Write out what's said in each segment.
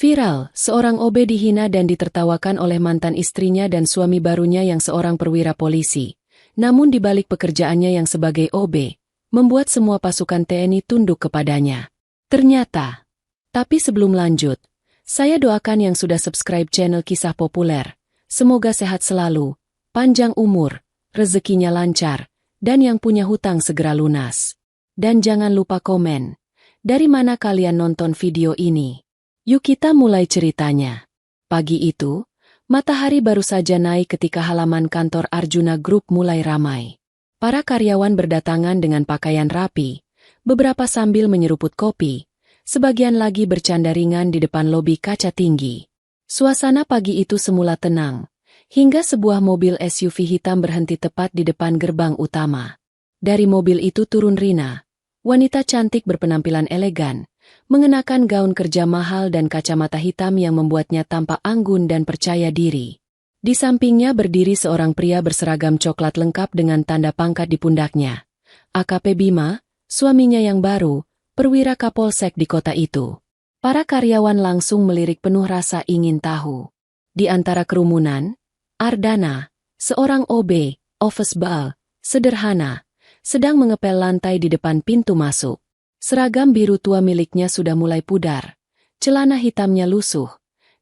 Viral, seorang OB dihina dan ditertawakan oleh mantan istrinya dan suami barunya yang seorang perwira polisi. Namun di balik pekerjaannya yang sebagai OB, membuat semua pasukan TNI tunduk kepadanya. Ternyata. Tapi sebelum lanjut, saya doakan yang sudah subscribe channel Kisah Populer. Semoga sehat selalu, panjang umur, rezekinya lancar, dan yang punya hutang segera lunas. Dan jangan lupa komen, dari mana kalian nonton video ini? Yuk kita mulai ceritanya. Pagi itu, matahari baru saja naik ketika halaman kantor Arjuna Group mulai ramai. Para karyawan berdatangan dengan pakaian rapi, beberapa sambil menyeruput kopi, sebagian lagi bercanda ringan di depan lobi kaca tinggi. Suasana pagi itu semula tenang, hingga sebuah mobil SUV hitam berhenti tepat di depan gerbang utama. Dari mobil itu turun Rina, wanita cantik berpenampilan elegan, mengenakan gaun kerja mahal dan kacamata hitam yang membuatnya tampak anggun dan percaya diri. Di sampingnya berdiri seorang pria berseragam coklat lengkap dengan tanda pangkat di pundaknya. AKP Bima, suaminya yang baru, perwira Kapolsek di kota itu. Para karyawan langsung melirik penuh rasa ingin tahu. Di antara kerumunan, Ardana, seorang OB, office boy, sederhana, sedang mengepel lantai di depan pintu masuk. Seragam biru tua miliknya sudah mulai pudar, celana hitamnya lusuh,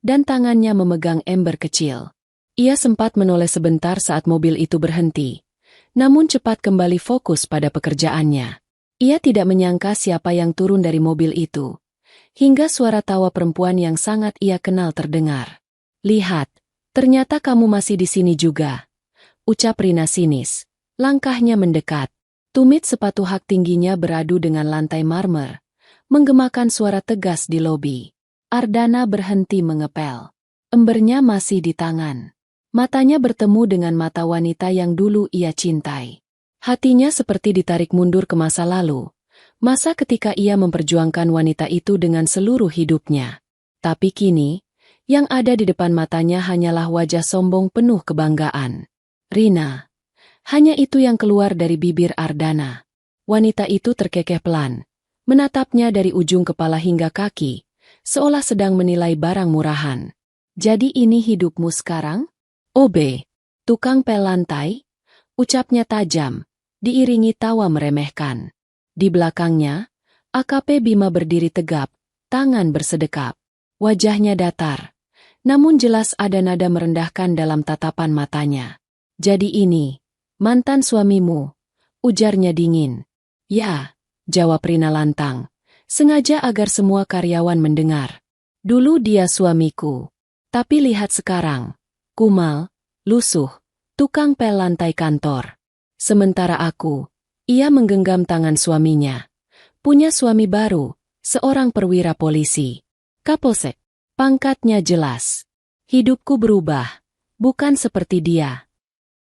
dan tangannya memegang ember kecil. Ia sempat menoleh sebentar saat mobil itu berhenti, namun cepat kembali fokus pada pekerjaannya. Ia tidak menyangka siapa yang turun dari mobil itu, hingga suara tawa perempuan yang sangat ia kenal terdengar. "Lihat, ternyata kamu masih di sini juga," ucap Rina sinis. Langkahnya mendekat. Tumit sepatu hak tingginya beradu dengan lantai marmer, menggemakan suara tegas di lobi. Ardana berhenti mengepel. Embernya masih di tangan. Matanya bertemu dengan mata wanita yang dulu ia cintai. Hatinya seperti ditarik mundur ke masa lalu, masa ketika ia memperjuangkan wanita itu dengan seluruh hidupnya. Tapi kini, yang ada di depan matanya hanyalah wajah sombong penuh kebanggaan. Rina. Hanya itu yang keluar dari bibir Ardana. Wanita itu terkekeh pelan, menatapnya dari ujung kepala hingga kaki, seolah sedang menilai barang murahan. "Jadi ini hidupmu sekarang? OB, tukang pel lantai?" Ucapnya tajam, diiringi tawa meremehkan. Di belakangnya, AKP Bima berdiri tegap, tangan bersedekap. Wajahnya datar, namun jelas ada nada merendahkan dalam tatapan matanya. "Jadi ini mantan suamimu?" ujarnya dingin. "Ya," jawab Rina lantang, sengaja agar semua karyawan mendengar. "Dulu dia suamiku. Tapi lihat sekarang, kumal, lusuh, tukang pel lantai kantor. Sementara aku," ia menggenggam tangan suaminya, "punya suami baru, seorang perwira polisi. Kapolsek, pangkatnya jelas. Hidupku berubah, bukan seperti dia."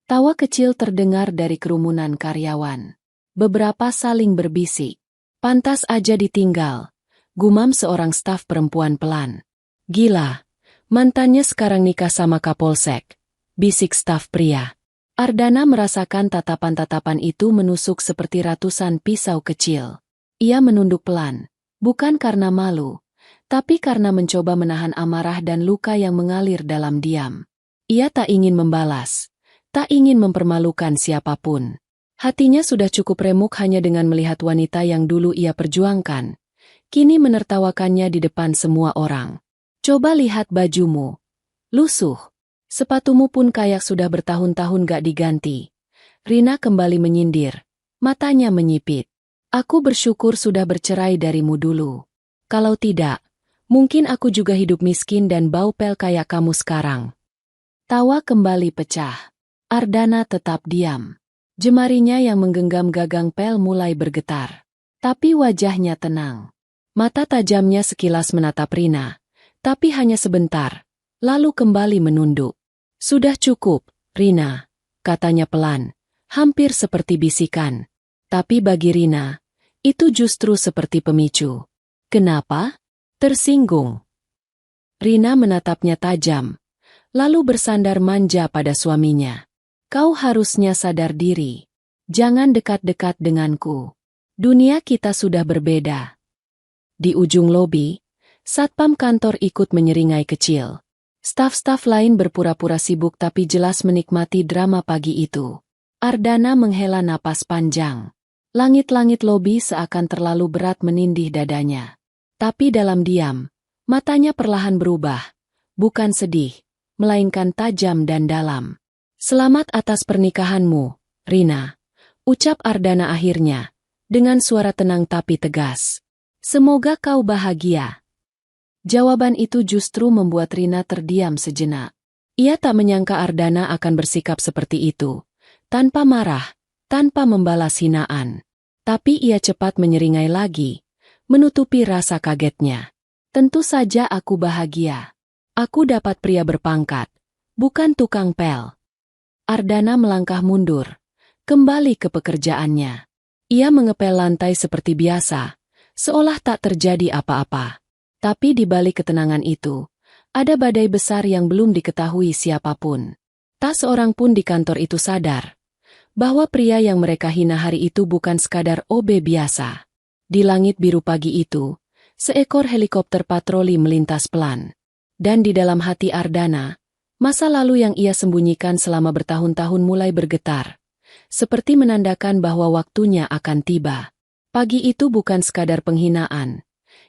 Tawa kecil terdengar dari kerumunan karyawan. Beberapa saling berbisik. "Pantas aja ditinggal," gumam seorang staf perempuan pelan. "Gila, mantannya sekarang nikah sama Kapolsek," bisik staf pria. Ardana merasakan tatapan-tatapan itu menusuk seperti ratusan pisau kecil. Ia menunduk pelan, bukan karena malu, tapi karena mencoba menahan amarah dan luka yang mengalir dalam diam. Ia tak ingin membalas. Tak ingin mempermalukan siapapun. Hatinya sudah cukup remuk hanya dengan melihat wanita yang dulu ia perjuangkan. Kini menertawakannya di depan semua orang. "Coba lihat bajumu. Lusuh. Sepatumu pun kayak sudah bertahun-tahun gak diganti." Rina kembali menyindir. Matanya menyipit. "Aku bersyukur sudah bercerai darimu dulu. Kalau tidak, mungkin aku juga hidup miskin dan bau pel kayak kamu sekarang." Tawa kembali pecah. Ardana tetap diam. Jemarinya yang menggenggam gagang pel mulai bergetar. Tapi wajahnya tenang. Mata tajamnya sekilas menatap Rina, tapi hanya sebentar, lalu kembali menunduk. "Sudah cukup, Rina," katanya pelan, hampir seperti bisikan. Tapi bagi Rina, itu justru seperti pemicu. "Kenapa? Tersinggung?" Rina menatapnya tajam, lalu bersandar manja pada suaminya. "Kau harusnya sadar diri. Jangan dekat-dekat denganku. Dunia kita sudah berbeda." Di ujung lobi, Satpam kantor ikut menyeringai kecil. Staf-staf lain berpura-pura sibuk tapi jelas menikmati drama pagi itu. Ardana menghela napas panjang. Langit-langit lobi seakan terlalu berat menindih dadanya. Tapi dalam diam, matanya perlahan berubah. Bukan sedih, melainkan tajam dan dalam. "Selamat atas pernikahanmu, Rina," ucap Ardana akhirnya, dengan suara tenang tapi tegas. "Semoga kau bahagia." Jawaban itu justru membuat Rina terdiam sejenak. Ia tak menyangka Ardana akan bersikap seperti itu, tanpa marah, tanpa membalas hinaan. Tapi ia cepat menyeringai lagi, menutupi rasa kagetnya. "Tentu saja aku bahagia. Aku dapat pria berpangkat, bukan tukang pel." Ardana melangkah mundur, kembali ke pekerjaannya. Ia mengepel lantai seperti biasa, seolah tak terjadi apa-apa. Tapi di balik ketenangan itu, ada badai besar yang belum diketahui siapapun. Tak seorang pun di kantor itu sadar bahwa pria yang mereka hina hari itu bukan sekadar OB biasa. Di langit biru pagi itu, seekor helikopter patroli melintas pelan. Dan di dalam hati Ardana, masa lalu yang ia sembunyikan selama bertahun-tahun mulai bergetar, seperti menandakan bahwa waktunya akan tiba. Pagi itu bukan sekadar penghinaan.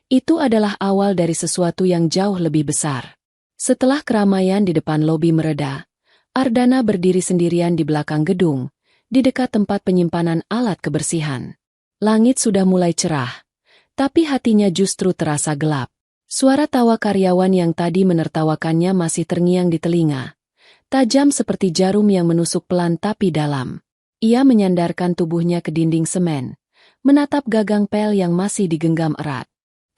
Itu adalah awal dari sesuatu yang jauh lebih besar. Setelah keramaian di depan lobi mereda, Ardana berdiri sendirian di belakang gedung, di dekat tempat penyimpanan alat kebersihan. Langit sudah mulai cerah, tapi hatinya justru terasa gelap. Suara tawa karyawan yang tadi menertawakannya masih terngiang di telinga, tajam seperti jarum yang menusuk pelan tapi dalam. Ia menyandarkan tubuhnya ke dinding semen, menatap gagang pel yang masih digenggam erat.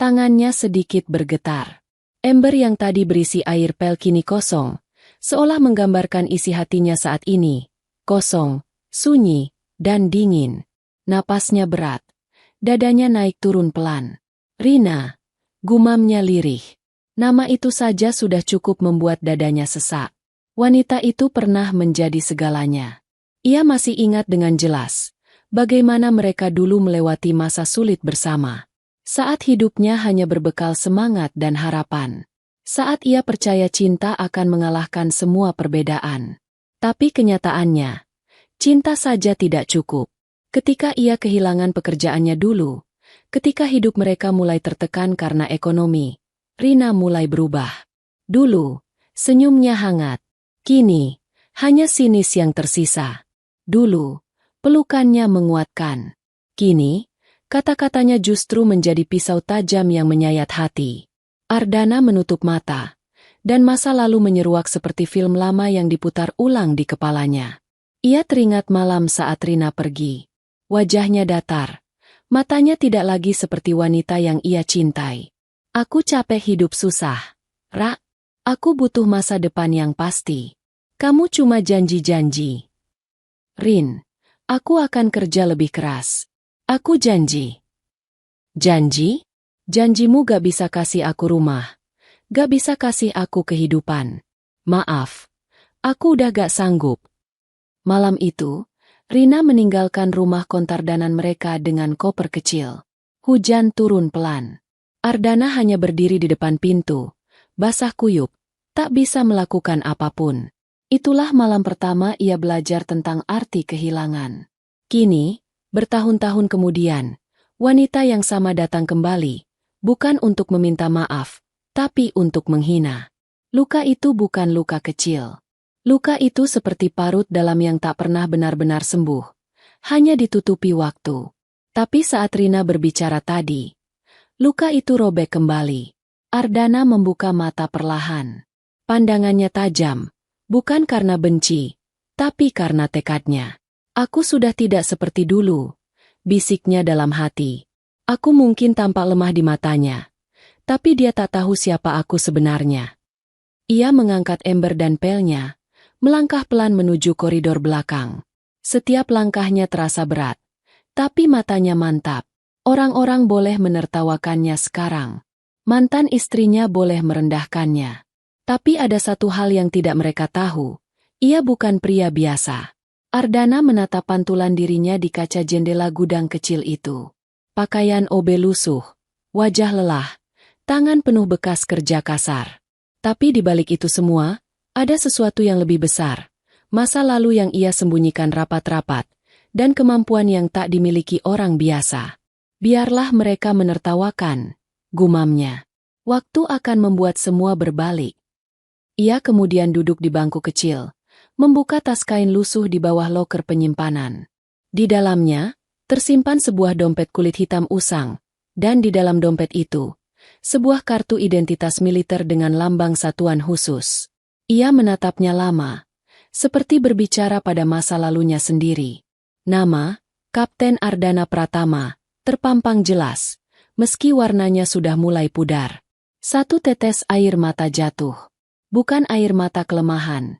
Tangannya sedikit bergetar. Ember yang tadi berisi air pel kini kosong, seolah menggambarkan isi hatinya saat ini. Kosong, sunyi, dan dingin. Napasnya berat. Dadanya naik turun pelan. "Rina," gumamnya lirih. Nama itu saja sudah cukup membuat dadanya sesak. Wanita itu pernah menjadi segalanya. Ia masih ingat dengan jelas bagaimana mereka dulu melewati masa sulit bersama. Saat hidupnya hanya berbekal semangat dan harapan. Saat ia percaya cinta akan mengalahkan semua perbedaan. Tapi kenyataannya, cinta saja tidak cukup. Ketika ia kehilangan pekerjaannya dulu, ketika hidup mereka mulai tertekan karena ekonomi, Rina mulai berubah. Dulu, senyumnya hangat. Kini, hanya sinis yang tersisa. Dulu, pelukannya menguatkan. Kini, kata-katanya justru menjadi pisau tajam yang menyayat hati. Ardana menutup mata, dan masa lalu menyeruak seperti film lama yang diputar ulang di kepalanya. Ia teringat malam saat Rina pergi. Wajahnya datar, matanya tidak lagi seperti wanita yang ia cintai. "Aku capek hidup susah, Ra. Aku butuh masa depan yang pasti. Kamu cuma janji-janji." "Rin, aku akan kerja lebih keras. Aku janji." "Janji? Janjimu gak bisa kasih aku rumah. Gak bisa kasih aku kehidupan. Maaf, aku udah gak sanggup." Malam itu, Rina meninggalkan rumah kontardanan mereka dengan koper kecil. Hujan turun pelan. Ardana hanya berdiri di depan pintu, basah kuyup, tak bisa melakukan apapun. Itulah malam pertama ia belajar tentang arti kehilangan. Kini, bertahun-tahun kemudian, wanita yang sama datang kembali, bukan untuk meminta maaf, tapi untuk menghina. Luka itu bukan luka kecil. Luka itu seperti parut dalam yang tak pernah benar-benar sembuh, hanya ditutupi waktu. Tapi saat Rina berbicara tadi, luka itu robek kembali. Ardana membuka mata perlahan. Pandangannya tajam, bukan karena benci, tapi karena tekadnya. "Aku sudah tidak seperti dulu," bisiknya dalam hati. Aku mungkin tampak lemah di matanya, tapi dia tak tahu siapa aku sebenarnya. Ia mengangkat ember dan pelnya, melangkah pelan menuju koridor belakang. Setiap langkahnya terasa berat, tapi matanya mantap. Orang-orang boleh menertawakannya sekarang. Mantan istrinya boleh merendahkannya. Tapi ada satu hal yang tidak mereka tahu. Ia bukan pria biasa. Ardana menatap pantulan dirinya di kaca jendela gudang kecil itu. Pakaian OB lusuh, wajah lelah, tangan penuh bekas kerja kasar. Tapi di balik itu semua, ada sesuatu yang lebih besar, masa lalu yang ia sembunyikan rapat-rapat, dan kemampuan yang tak dimiliki orang biasa. Biarlah mereka menertawakan, gumamnya. Waktu akan membuat semua berbalik. Ia kemudian duduk di bangku kecil, membuka tas kain lusuh di bawah loker penyimpanan. Di dalamnya, tersimpan sebuah dompet kulit hitam usang, dan di dalam dompet itu, sebuah kartu identitas militer dengan lambang satuan khusus. Ia menatapnya lama, seperti berbicara pada masa lalunya sendiri. Nama, Kapten Ardana Pratama, terpampang jelas, meski warnanya sudah mulai pudar. Satu tetes air mata jatuh. Bukan air mata kelemahan,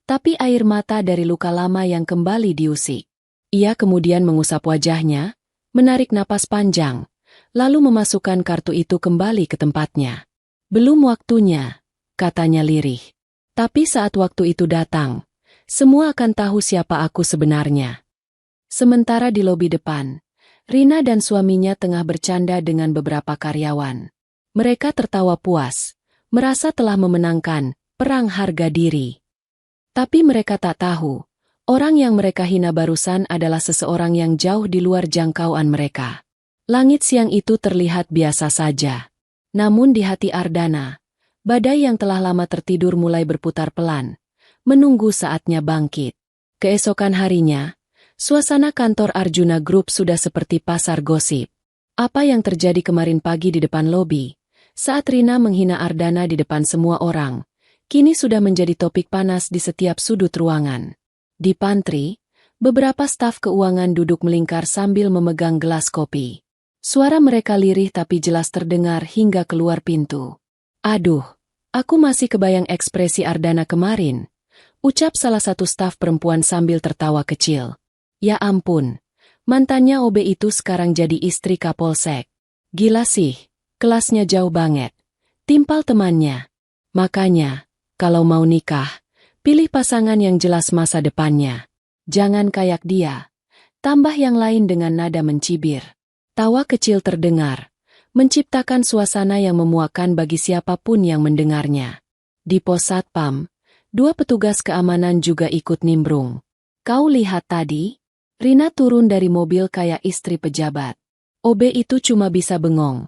tapi air mata dari luka lama yang kembali diusik. Ia kemudian mengusap wajahnya, menarik napas panjang, lalu memasukkan kartu itu kembali ke tempatnya. Belum waktunya, katanya lirih. Tapi saat waktu itu datang, semua akan tahu siapa aku sebenarnya. Sementara di lobi depan, Rina dan suaminya tengah bercanda dengan beberapa karyawan. Mereka tertawa puas, merasa telah memenangkan perang harga diri. Tapi mereka tak tahu, orang yang mereka hina barusan adalah seseorang yang jauh di luar jangkauan mereka. Langit siang itu terlihat biasa saja. Namun di hati Ardana, badai yang telah lama tertidur mulai berputar pelan, menunggu saatnya bangkit. Keesokan harinya, suasana kantor Arjuna Group sudah seperti pasar gosip. Apa yang terjadi kemarin pagi di depan lobi, saat Rina menghina Ardana di depan semua orang, kini sudah menjadi topik panas di setiap sudut ruangan. Di pantry, beberapa staf keuangan duduk melingkar sambil memegang gelas kopi. Suara mereka lirih tapi jelas terdengar hingga keluar pintu. Aduh, aku masih kebayang ekspresi Ardana kemarin, ucap salah satu staf perempuan sambil tertawa kecil. Ya ampun, mantannya OB itu sekarang jadi istri Kapolsek. Gila sih, kelasnya jauh banget. Timpal temannya. Makanya, kalau mau nikah, pilih pasangan yang jelas masa depannya. Jangan kayak dia. Tambah yang lain dengan nada mencibir. Tawa kecil terdengar, menciptakan suasana yang memuakkan bagi siapapun yang mendengarnya. Di pos satpam, dua petugas keamanan juga ikut nimbrung. Kau lihat tadi? Rina turun dari mobil kayak istri pejabat. OB itu cuma bisa bengong,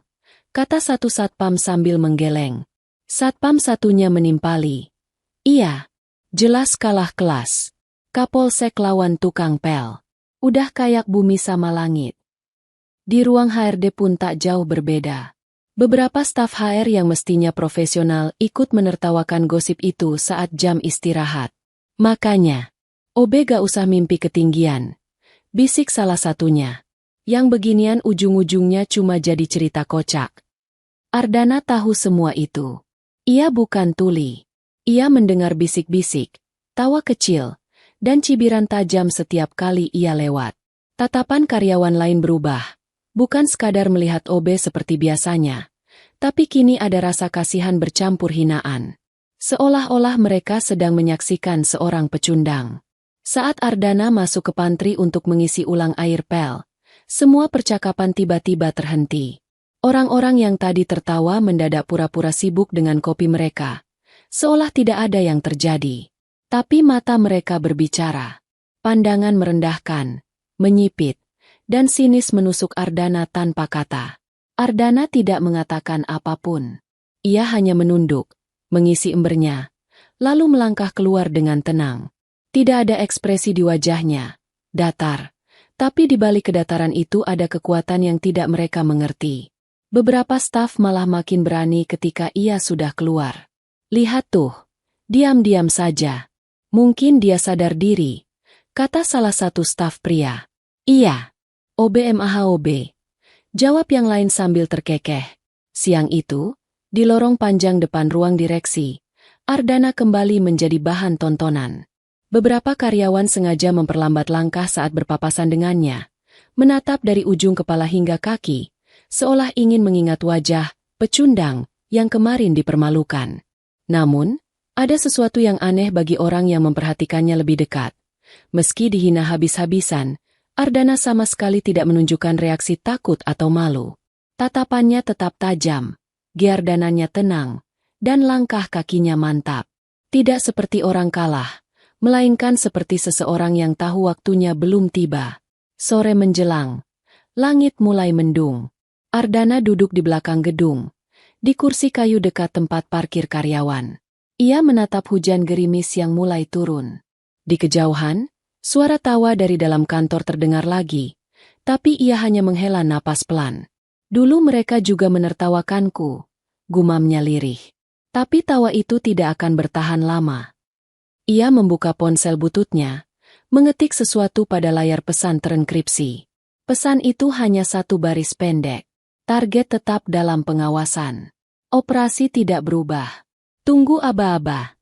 kata satu satpam sambil menggeleng. Satpam satunya menimpali. Iya. Jelas kalah kelas. Kapolsek lawan tukang pel. Udah kayak bumi sama langit. Di ruang HRD pun tak jauh berbeda. Beberapa staf HR yang mestinya profesional ikut menertawakan gosip itu saat jam istirahat. Makanya, OB gak usah mimpi ketinggian. Bisik salah satunya. Yang beginian ujung-ujungnya cuma jadi cerita kocak. Ardana tahu semua itu. Ia bukan tuli. Ia mendengar bisik-bisik, tawa kecil, dan cibiran tajam setiap kali ia lewat. Tatapan karyawan lain berubah, bukan sekadar melihat OB seperti biasanya, tapi kini ada rasa kasihan bercampur hinaan. Seolah-olah mereka sedang menyaksikan seorang pecundang. Saat Ardana masuk ke pantry untuk mengisi ulang air pel, semua percakapan tiba-tiba terhenti. Orang-orang yang tadi tertawa mendadak pura-pura sibuk dengan kopi mereka. Seolah tidak ada yang terjadi. Tapi mata mereka berbicara. Pandangan merendahkan, menyipit, dan sinis menusuk Ardana tanpa kata. Ardana tidak mengatakan apapun. Ia hanya menunduk, mengisi embernya, lalu melangkah keluar dengan tenang. Tidak ada ekspresi di wajahnya, datar. Tapi di balik kedataran itu ada kekuatan yang tidak mereka mengerti. Beberapa staf malah makin berani ketika ia sudah keluar. Lihat tuh, diam-diam saja. Mungkin dia sadar diri, kata salah satu staf pria. Iya, OBMAHOB. Jawab yang lain sambil terkekeh. Siang itu, di lorong panjang depan ruang direksi, Ardana kembali menjadi bahan tontonan. Beberapa karyawan sengaja memperlambat langkah saat berpapasan dengannya, menatap dari ujung kepala hingga kaki, seolah ingin mengingat wajah pecundang yang kemarin dipermalukan. Namun, ada sesuatu yang aneh bagi orang yang memperhatikannya lebih dekat. Meski dihina habis-habisan, Ardana sama sekali tidak menunjukkan reaksi takut atau malu. Tatapannya tetap tajam, Giardananya tenang, dan langkah kakinya mantap. Tidak seperti orang kalah, melainkan seperti seseorang yang tahu waktunya belum tiba. Sore menjelang, langit mulai mendung. Ardana duduk di belakang gedung, di kursi kayu dekat tempat parkir karyawan. Ia menatap hujan gerimis yang mulai turun. Di kejauhan, suara tawa dari dalam kantor terdengar lagi, tapi ia hanya menghela napas pelan. Dulu mereka juga menertawakanku, gumamnya lirih. Tapi tawa itu tidak akan bertahan lama. Ia membuka ponsel bututnya, mengetik sesuatu pada layar pesan terenkripsi. Pesan itu hanya satu baris pendek. Target tetap dalam pengawasan. Operasi tidak berubah. Tunggu aba-aba.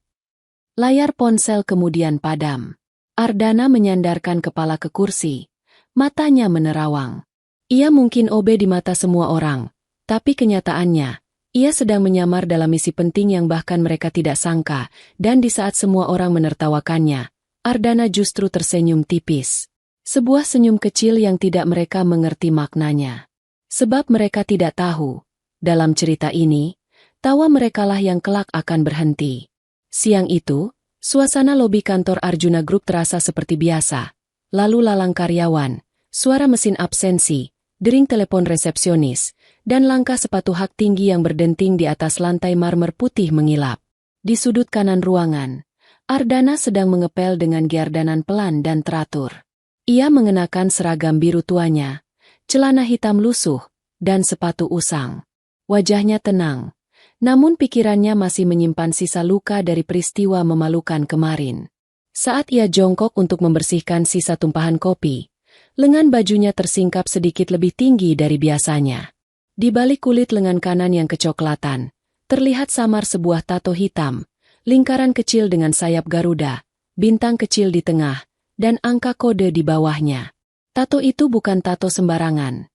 Layar ponsel kemudian padam. Ardana menyandarkan kepala ke kursi. Matanya menerawang. Ia mungkin OB di mata semua orang, tapi kenyataannya, ia sedang menyamar dalam misi penting yang bahkan mereka tidak sangka, dan di saat semua orang menertawakannya, Ardana justru tersenyum tipis. Sebuah senyum kecil yang tidak mereka mengerti maknanya. Sebab mereka tidak tahu, dalam cerita ini, tawa merekalah yang kelak akan berhenti. Siang itu, suasana lobi kantor Arjuna Group terasa seperti biasa. Lalu lalang karyawan, suara mesin absensi, dering telepon resepsionis, dan langkah sepatu hak tinggi yang berdenting di atas lantai marmer putih mengilap. Di sudut kanan ruangan, Ardana sedang mengepel dengan giardanan pelan dan teratur. Ia mengenakan seragam biru tuanya, celana hitam lusuh, dan sepatu usang. Wajahnya tenang, namun pikirannya masih menyimpan sisa luka dari peristiwa memalukan kemarin. Saat ia jongkok untuk membersihkan sisa tumpahan kopi, lengan bajunya tersingkap sedikit lebih tinggi dari biasanya. Di balik kulit lengan kanan yang kecoklatan, terlihat samar sebuah tato hitam, lingkaran kecil dengan sayap Garuda, bintang kecil di tengah, dan angka kode di bawahnya. Tato itu bukan tato sembarangan.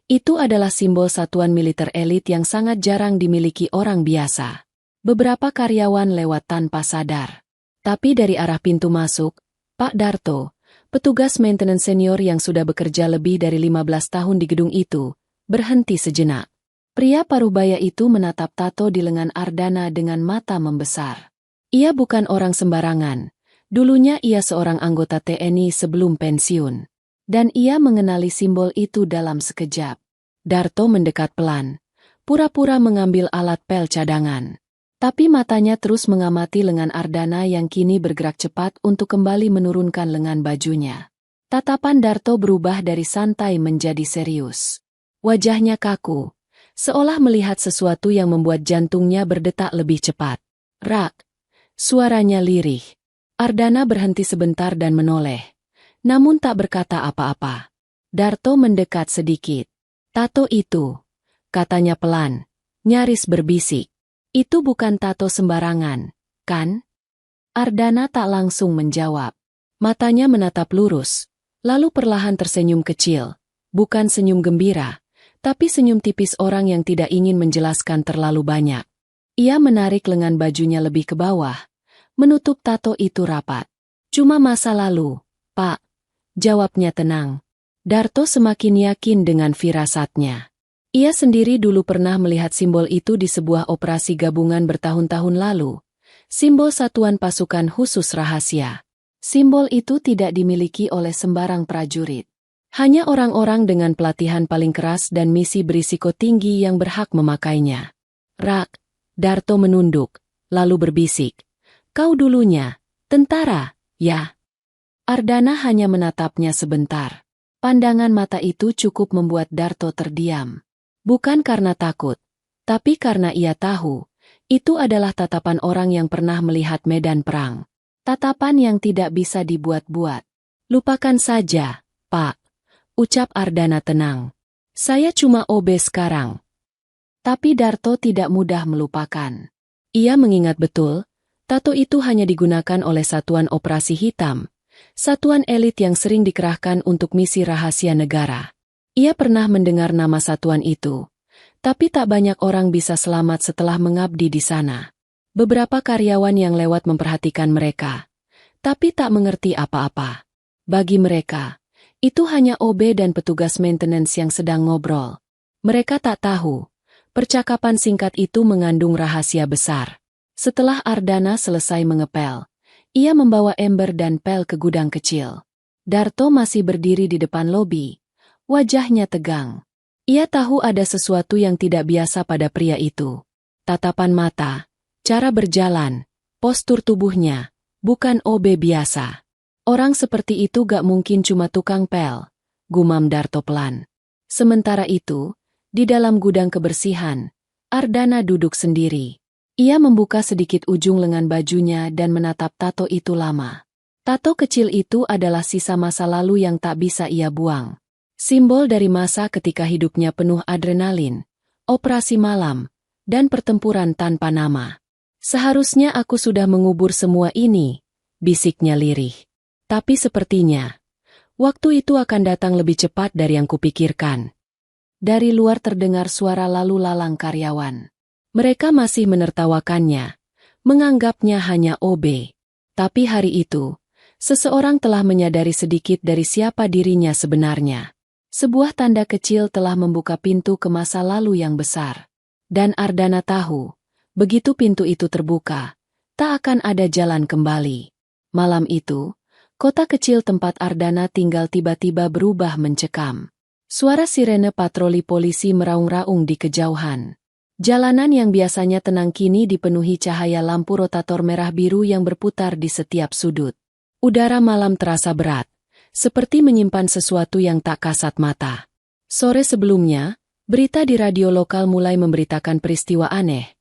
Itu adalah simbol satuan militer elit yang sangat jarang dimiliki orang biasa. Beberapa karyawan lewat tanpa sadar. Tapi dari arah pintu masuk, Pak Darto, petugas maintenance senior yang sudah bekerja lebih dari 15 tahun di gedung itu, berhenti sejenak. Pria paruhbaya itu menatap tato di lengan Ardana dengan mata membesar. Ia bukan orang sembarangan. Dulunya ia seorang anggota TNI sebelum pensiun. Dan ia mengenali simbol itu dalam sekejap. Darto mendekat pelan, pura-pura mengambil alat pel cadangan. Tapi matanya terus mengamati lengan Ardana yang kini bergerak cepat untuk kembali menurunkan lengan bajunya. Tatapan Darto berubah dari santai menjadi serius. Wajahnya kaku, seolah melihat sesuatu yang membuat jantungnya berdetak lebih cepat. Rak, suaranya lirih. Ardana berhenti sebentar dan menoleh, namun tak berkata apa-apa. Darto mendekat sedikit. Tato itu, katanya pelan, nyaris berbisik. Itu bukan tato sembarangan, kan? Ardana tak langsung menjawab. Matanya menatap lurus, lalu perlahan tersenyum kecil. Bukan senyum gembira, tapi senyum tipis orang yang tidak ingin menjelaskan terlalu banyak. Ia menarik lengan bajunya lebih ke bawah, menutup tato itu rapat. Cuma masa lalu, Pak, jawabnya tenang. Darto semakin yakin dengan firasatnya. Ia sendiri dulu pernah melihat simbol itu di sebuah operasi gabungan bertahun-tahun lalu. Simbol Satuan Pasukan Khusus Rahasia. Simbol itu tidak dimiliki oleh sembarang prajurit. Hanya orang-orang dengan pelatihan paling keras dan misi berisiko tinggi yang berhak memakainya. Rak, Darto menunduk, lalu berbisik. Kau dulunya, tentara, ya? Ardana hanya menatapnya sebentar. Pandangan mata itu cukup membuat Darto terdiam. Bukan karena takut, tapi karena ia tahu, itu adalah tatapan orang yang pernah melihat medan perang. Tatapan yang tidak bisa dibuat-buat. Lupakan saja, Pak, ucap Ardana tenang. Saya cuma OB sekarang. Tapi Darto tidak mudah melupakan. Ia mengingat betul, tato itu hanya digunakan oleh Satuan Operasi Hitam, satuan elit yang sering dikerahkan untuk misi rahasia negara. Ia pernah mendengar nama satuan itu, tapi tak banyak orang bisa selamat setelah mengabdi di sana. Beberapa karyawan yang lewat memperhatikan mereka, tapi tak mengerti apa-apa. Bagi mereka, itu hanya OB dan petugas maintenance yang sedang ngobrol. Mereka tak tahu, Percakapan singkat itu mengandung rahasia besar. Setelah Ardana selesai mengepel, ia membawa ember dan pel ke gudang kecil. Darto masih berdiri di depan lobi. Wajahnya tegang. Ia tahu ada sesuatu yang tidak biasa pada pria itu. Tatapan mata, cara berjalan, postur tubuhnya, bukan OB biasa. Orang seperti itu gak mungkin cuma tukang pel, gumam Darto pelan. Sementara itu, di dalam gudang kebersihan, Ardana duduk sendiri. Ia membuka sedikit ujung lengan bajunya dan menatap tato itu lama. Tato kecil itu adalah sisa masa lalu yang tak bisa ia buang. Simbol dari masa ketika hidupnya penuh adrenalin, operasi malam, dan pertempuran tanpa nama. Seharusnya aku sudah mengubur semua ini, bisiknya lirih. Tapi sepertinya, waktu itu akan datang lebih cepat dari yang kupikirkan. Dari luar terdengar suara lalu lalang karyawan. Mereka masih menertawakannya, menganggapnya hanya OB. Tapi hari itu, seseorang telah menyadari sedikit dari siapa dirinya sebenarnya. Sebuah tanda kecil telah membuka pintu ke masa lalu yang besar. Dan Ardana tahu, begitu pintu itu terbuka, tak akan ada jalan kembali. Malam itu, kota kecil tempat Ardana tinggal tiba-tiba berubah mencekam. Suara sirene patroli polisi meraung-raung di kejauhan. Jalanan yang biasanya tenang kini dipenuhi cahaya lampu rotator merah biru yang berputar di setiap sudut. Udara malam terasa berat, seperti menyimpan sesuatu yang tak kasat mata. Sore sebelumnya, berita di radio lokal mulai memberitakan peristiwa aneh.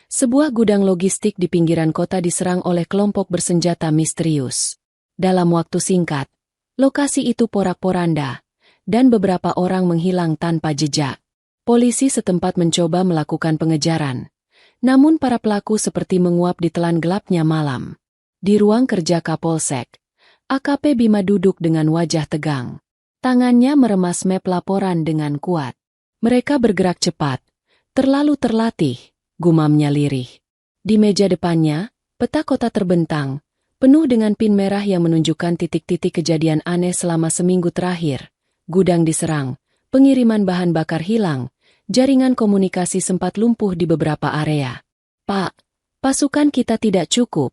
Sebuah gudang logistik di pinggiran kota diserang oleh kelompok bersenjata misterius. Dalam waktu singkat, lokasi itu porak-poranda, dan beberapa orang menghilang tanpa jejak. Polisi setempat mencoba melakukan pengejaran. Namun para pelaku seperti menguap di telan gelapnya malam. Di ruang kerja Kapolsek, AKP Bima duduk dengan wajah tegang. Tangannya meremas map laporan dengan kuat. Mereka bergerak cepat, terlalu terlatih, gumamnya lirih. Di meja depannya, peta kota terbentang, penuh dengan pin merah yang menunjukkan titik-titik kejadian aneh selama seminggu terakhir. Gudang diserang, pengiriman bahan bakar hilang, jaringan komunikasi sempat lumpuh di beberapa area. "Pak, pasukan kita tidak cukup,"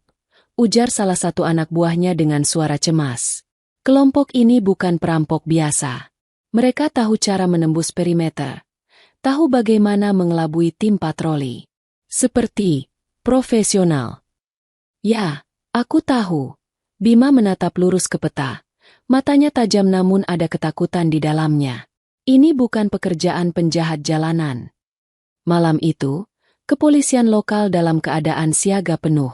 ujar salah satu anak buahnya dengan suara cemas. Kelompok ini bukan perampok biasa. Mereka tahu cara menembus perimeter, tahu bagaimana mengelabui tim patroli. Seperti profesional. "Ya, aku tahu." Bima menatap lurus ke peta. Matanya tajam namun ada ketakutan di dalamnya. Ini bukan pekerjaan penjahat jalanan. Malam itu, kepolisian lokal dalam keadaan siaga penuh.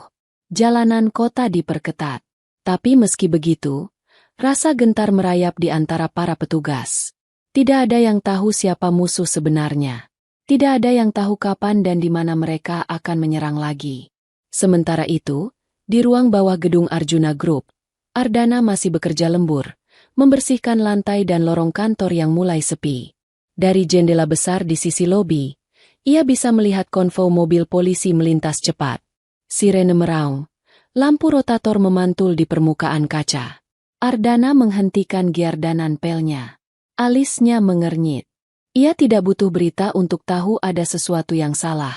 Jalanan kota diperketat. Tapi meski begitu, rasa gentar merayap di antara para petugas. Tidak ada yang tahu siapa musuh sebenarnya. Tidak ada yang tahu kapan dan di mana mereka akan menyerang lagi. Sementara itu, di ruang bawah gedung Arjuna Group, Ardana masih bekerja lembur, membersihkan lantai dan lorong kantor yang mulai sepi. Dari jendela besar di sisi lobi, ia bisa melihat konvoi mobil polisi melintas cepat. Sirene meraung, lampu rotator memantul di permukaan kaca. Ardana menghentikan giardanan pelnya. Alisnya mengernyit. Ia tidak butuh berita untuk tahu ada sesuatu yang salah.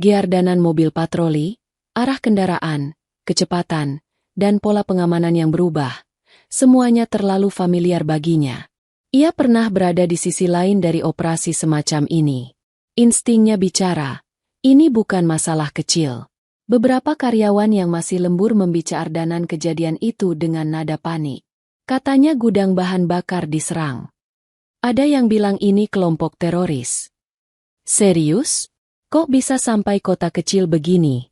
Giardanan mobil patroli, arah kendaraan, kecepatan, dan pola pengamanan yang berubah. Semuanya terlalu familiar baginya. Ia pernah berada di sisi lain dari operasi semacam ini. Instingnya bicara, ini bukan masalah kecil. Beberapa karyawan yang masih lembur membica Ardanan kejadian itu dengan nada panik. Katanya gudang bahan bakar diserang. Ada yang bilang ini kelompok teroris. Serius? Kok bisa sampai kota kecil begini?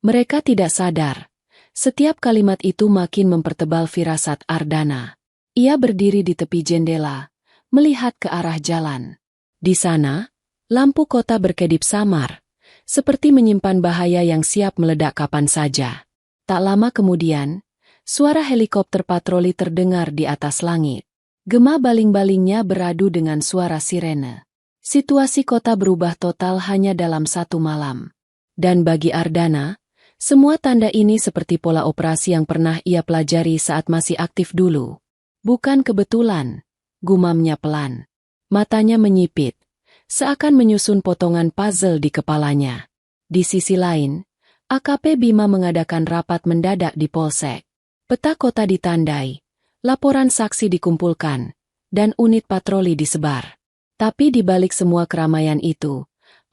Mereka tidak sadar. Setiap kalimat itu makin mempertebal firasat Ardana. Ia berdiri di tepi jendela, melihat ke arah jalan. Di sana, lampu kota berkedip samar, seperti menyimpan bahaya yang siap meledak kapan saja. Tak lama kemudian, suara helikopter patroli terdengar di atas langit. Gema baling-balingnya beradu dengan suara sirene. Situasi kota berubah total hanya dalam satu malam. Dan bagi Ardana, semua tanda ini seperti pola operasi yang pernah ia pelajari saat masih aktif dulu. Bukan kebetulan, gumamnya pelan. Matanya menyipit, seakan menyusun potongan puzzle di kepalanya. Di sisi lain, AKP Bima mengadakan rapat mendadak di Polsek. Peta kota ditandai, laporan saksi dikumpulkan, dan unit patroli disebar. Tapi di balik semua keramaian itu,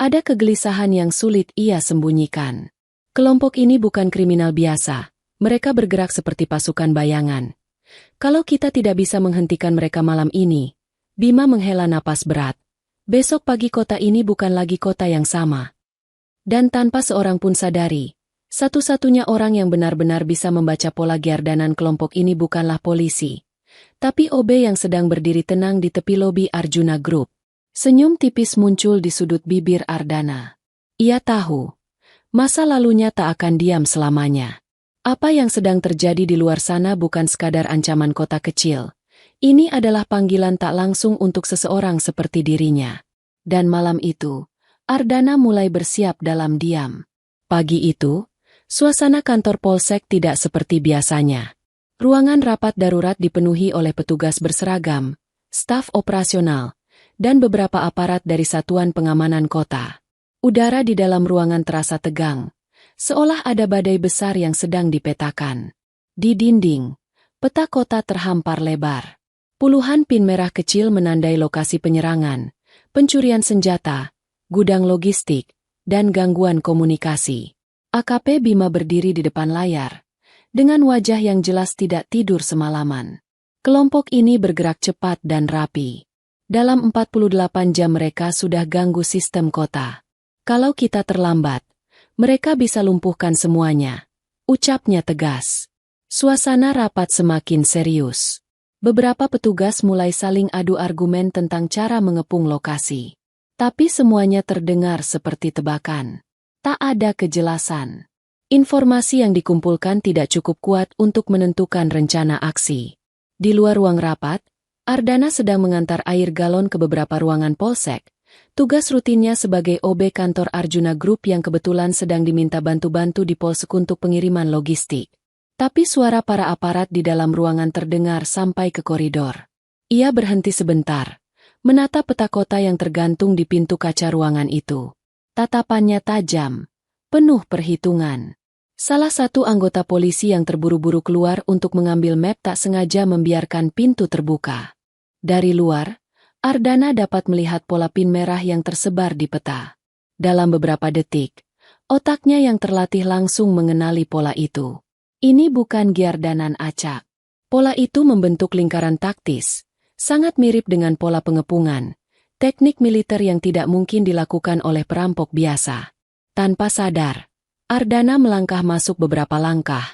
ada kegelisahan yang sulit ia sembunyikan. Kelompok ini bukan kriminal biasa, mereka bergerak seperti pasukan bayangan. Kalau kita tidak bisa menghentikan mereka malam ini, Bima menghela napas berat. Besok pagi kota ini bukan lagi kota yang sama. Dan tanpa seorang pun sadari, satu-satunya orang yang benar-benar bisa membaca pola giardanan kelompok ini bukanlah polisi, tapi OB yang sedang berdiri tenang di tepi lobi Arjuna Group. Senyum tipis muncul di sudut bibir Ardana. Ia tahu, masa lalunya tak akan diam selamanya. Apa yang sedang terjadi di luar sana bukan sekadar ancaman kota kecil. Ini adalah panggilan tak langsung untuk seseorang seperti dirinya. Dan malam itu, Ardana mulai bersiap dalam diam. Pagi itu, suasana kantor Polsek tidak seperti biasanya. Ruangan rapat darurat dipenuhi oleh petugas berseragam, staf operasional, dan beberapa aparat dari Satuan Pengamanan Kota. Udara di dalam ruangan terasa tegang, seolah ada badai besar yang sedang dipetakan. Di dinding, peta kota terhampar lebar. Puluhan pin merah kecil menandai lokasi penyerangan, pencurian senjata, gudang logistik, dan gangguan komunikasi. AKP Bima berdiri di depan layar, dengan wajah yang jelas tidak tidur semalaman. Kelompok ini bergerak cepat dan rapi. Dalam 48 jam mereka sudah ganggu sistem kota. Kalau kita terlambat, mereka bisa lumpuhkan semuanya, ucapnya tegas. Suasana rapat semakin serius. Beberapa petugas mulai saling adu argumen tentang cara mengepung lokasi. Tapi semuanya terdengar seperti tebakan. Tak ada kejelasan. Informasi yang dikumpulkan tidak cukup kuat untuk menentukan rencana aksi. Di luar ruang rapat, Ardana sedang mengantar air galon ke beberapa ruangan Polsek. Tugas rutinnya sebagai OB kantor Arjuna Group yang kebetulan sedang diminta bantu-bantu di Polsek untuk pengiriman logistik. Tapi suara para aparat di dalam ruangan terdengar sampai ke koridor. Ia berhenti sebentar, menatap peta kota yang tergantung di pintu kaca ruangan itu. Tatapannya tajam, penuh perhitungan. Salah satu anggota polisi yang terburu-buru keluar untuk mengambil map tak sengaja membiarkan pintu terbuka. Dari luar, Ardana dapat melihat pola pin merah yang tersebar di peta. Dalam beberapa detik, otaknya yang terlatih langsung mengenali pola itu. Ini bukan giardanan acak. Pola itu membentuk lingkaran taktis, sangat mirip dengan pola pengepungan, teknik militer yang tidak mungkin dilakukan oleh perampok biasa. Tanpa sadar, Ardana melangkah masuk beberapa langkah,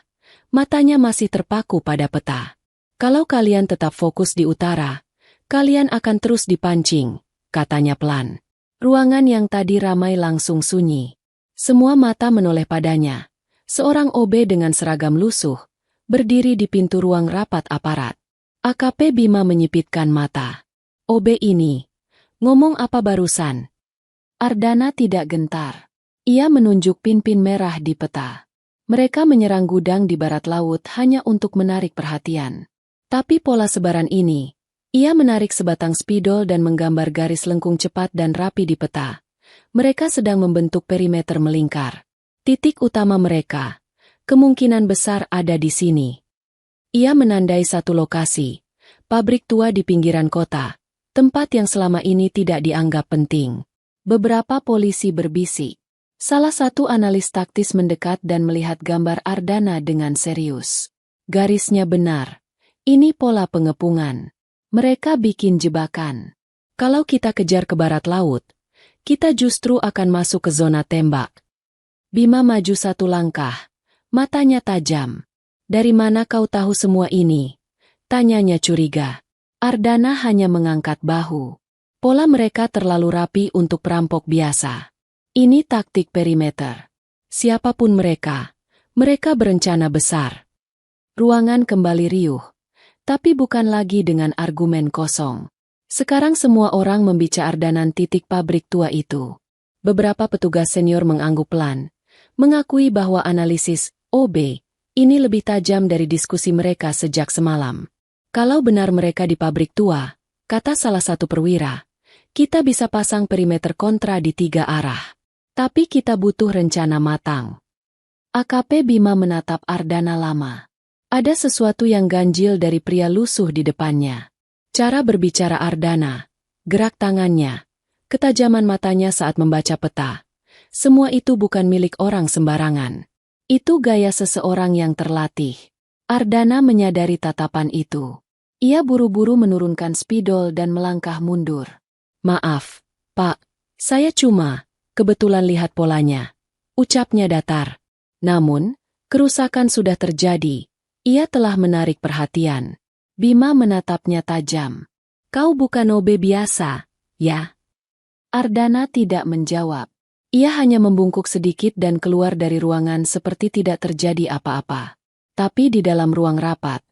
matanya masih terpaku pada peta. Kalau kalian tetap fokus di utara, kalian akan terus dipancing, katanya pelan. Ruangan yang tadi ramai langsung sunyi. Semua mata menoleh padanya. Seorang OB dengan seragam lusuh, berdiri di pintu ruang rapat aparat. AKP Bima menyipitkan mata. OB ini, ngomong apa barusan? Ardana tidak gentar. Ia menunjuk pin-pin merah di peta. Mereka menyerang gudang di barat laut hanya untuk menarik perhatian. Tapi pola sebaran ini, ia menarik sebatang spidol dan menggambar garis lengkung cepat dan rapi di peta. Mereka sedang membentuk perimeter melingkar. Titik utama mereka, kemungkinan besar ada di sini. Ia menandai satu lokasi, pabrik tua di pinggiran kota, tempat yang selama ini tidak dianggap penting. Beberapa polisi berbisik. Salah satu analis taktis mendekat dan melihat gambar Ardana dengan serius. Garisnya benar. Ini pola pengepungan. Mereka bikin jebakan. Kalau kita kejar ke barat laut, kita justru akan masuk ke zona tembak. Bima maju satu langkah, matanya tajam. Dari mana kau tahu semua ini? Tanyanya curiga. Ardana hanya mengangkat bahu. Pola mereka terlalu rapi untuk perampok biasa. Ini taktik perimeter. Siapapun mereka berencana besar. Ruangan kembali riuh, tapi bukan lagi dengan argumen kosong. Sekarang semua orang membicara Ardanan titik pabrik tua itu. Beberapa petugas senior mengangguk pelan, mengakui bahwa analisis OB ini lebih tajam dari diskusi mereka sejak semalam. Kalau benar mereka di pabrik tua, kata salah satu perwira, Kita bisa pasang perimeter kontra di 3 arah. Tapi kita butuh rencana matang. AKP Bima menatap Ardana lama. Ada sesuatu yang ganjil dari pria lusuh di depannya. Cara berbicara Ardana, gerak tangannya, ketajaman matanya saat membaca peta. Semua itu bukan milik orang sembarangan. Itu gaya seseorang yang terlatih. Ardana menyadari tatapan itu. Ia buru-buru menurunkan spidol dan melangkah mundur. Maaf, Pak. Saya cuma kebetulan lihat polanya. Ucapnya datar. Namun, kerusakan sudah terjadi. Ia telah menarik perhatian. Bima menatapnya tajam. Kau bukan OB biasa, ya? Ardana tidak menjawab. Ia hanya membungkuk sedikit dan keluar dari ruangan seperti tidak terjadi apa-apa. Tapi di dalam ruang rapat,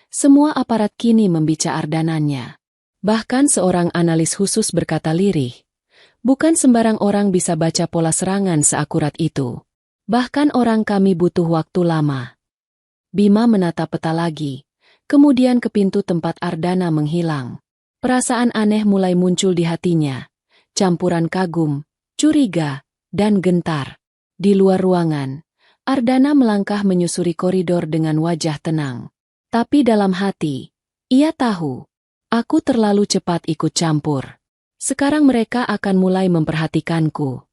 semua aparat kini membica Ardananya. Bahkan seorang analis khusus berkata lirih, bukan sembarang orang bisa baca pola serangan seakurat itu. Bahkan orang kami butuh waktu lama. Bima menatap peta lagi, kemudian ke pintu tempat Ardana menghilang. Perasaan aneh mulai muncul di hatinya, campuran kagum, curiga, dan gentar. Di luar ruangan, Ardana melangkah menyusuri koridor dengan wajah tenang. Tapi dalam hati, ia tahu, aku terlalu cepat ikut campur. Sekarang mereka akan mulai memperhatikanku.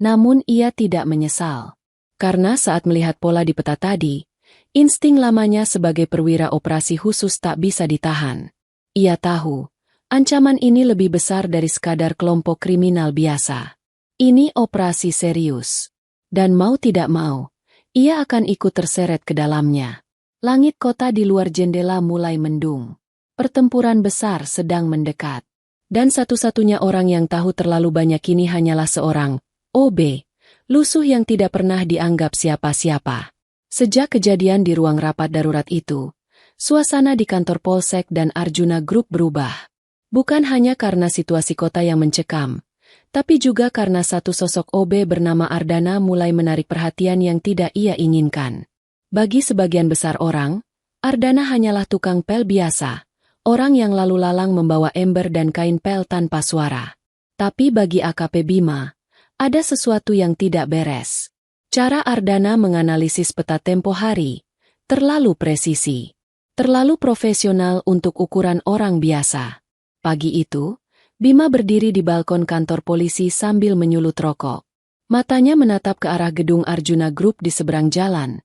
Namun ia tidak menyesal. Karena saat melihat pola di peta tadi, insting lamanya sebagai perwira operasi khusus tak bisa ditahan. Ia tahu, ancaman ini lebih besar dari sekadar kelompok kriminal biasa. Ini operasi serius. Dan mau tidak mau, ia akan ikut terseret ke dalamnya. Langit kota di luar jendela mulai mendung. Pertempuran besar sedang mendekat. Dan satu-satunya orang yang tahu terlalu banyak ini hanyalah seorang OB, lusuh yang tidak pernah dianggap siapa-siapa. Sejak kejadian di ruang rapat darurat itu, suasana di kantor Polsek dan Arjuna Group berubah. Bukan hanya karena situasi kota yang mencekam, tapi juga karena satu sosok OB bernama Ardana mulai menarik perhatian yang tidak ia inginkan. Bagi sebagian besar orang, Ardana hanyalah tukang pel biasa, orang yang lalu lalang membawa ember dan kain pel tanpa suara. Tapi bagi AKP Bima, ada sesuatu yang tidak beres. Cara Ardana menganalisis peta tempo hari, terlalu presisi, terlalu profesional untuk ukuran orang biasa. Pagi itu, Bima berdiri di balkon kantor polisi sambil menyulut rokok. Matanya menatap ke arah gedung Arjuna Group di seberang jalan,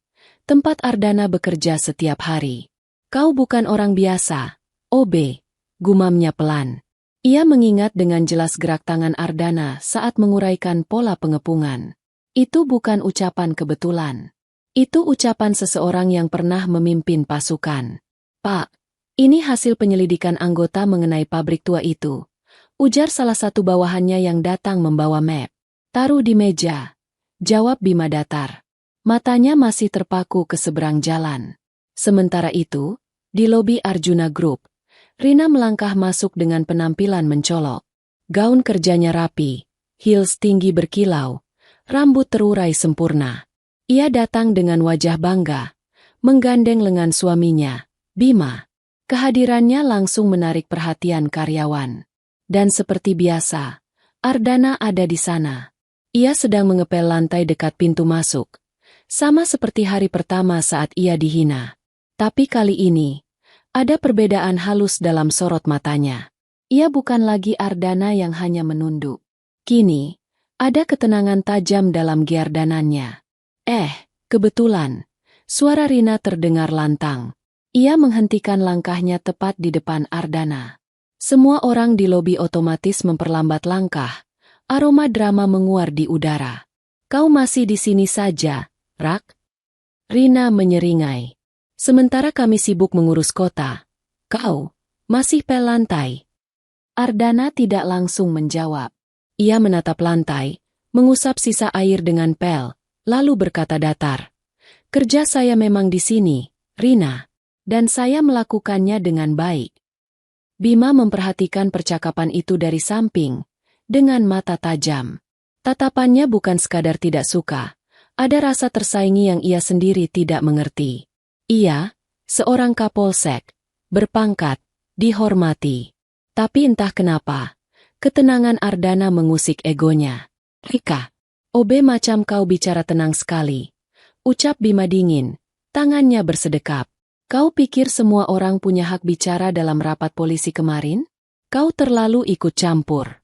tempat Ardana bekerja setiap hari. Kau bukan orang biasa, OB, gumamnya pelan. Ia mengingat dengan jelas gerak tangan Ardana saat menguraikan pola pengepungan. Itu bukan ucapan kebetulan. Itu ucapan seseorang yang pernah memimpin pasukan. Pak, ini hasil penyelidikan anggota mengenai pabrik tua itu. Ujar salah satu bawahannya yang datang membawa map. Taruh di meja. Jawab Bima datar. Matanya masih terpaku ke seberang jalan. Sementara itu, di lobi Arjuna Group, Rina melangkah masuk dengan penampilan mencolok. Gaun kerjanya rapi, heels tinggi berkilau, rambut terurai sempurna. Ia datang dengan wajah bangga, menggandeng lengan suaminya, Bima. Kehadirannya langsung menarik perhatian karyawan. Dan seperti biasa, Ardana ada di sana. Ia sedang mengepel lantai dekat pintu masuk. Sama seperti hari pertama saat ia dihina. Tapi kali ini, ada perbedaan halus dalam sorot matanya. Ia bukan lagi Ardana yang hanya menunduk. Kini, ada ketenangan tajam dalam giardanannya. Kebetulan, suara Rina terdengar lantang. Ia menghentikan langkahnya tepat di depan Ardana. Semua orang di lobi otomatis memperlambat langkah. Aroma drama menguar di udara. Kau masih di sini saja, Rak? Rina menyeringai. Sementara kami sibuk mengurus kota, kau masih pel lantai. Ardana tidak langsung menjawab. Ia menatap lantai, mengusap sisa air dengan pel, lalu berkata datar. Kerja saya memang di sini, Rina, dan saya melakukannya dengan baik. Bima memperhatikan percakapan itu dari samping, dengan mata tajam. Tatapannya bukan sekadar tidak suka, ada rasa tersaingi yang ia sendiri tidak mengerti. Ia, seorang kapolsek, berpangkat, dihormati. Tapi entah kenapa, Ketenangan Ardana mengusik egonya. Rika, OB macam kau bicara tenang sekali. Ucap Bima dingin, tangannya bersedekap. Kau pikir semua orang punya hak bicara dalam rapat polisi kemarin? Kau terlalu ikut campur.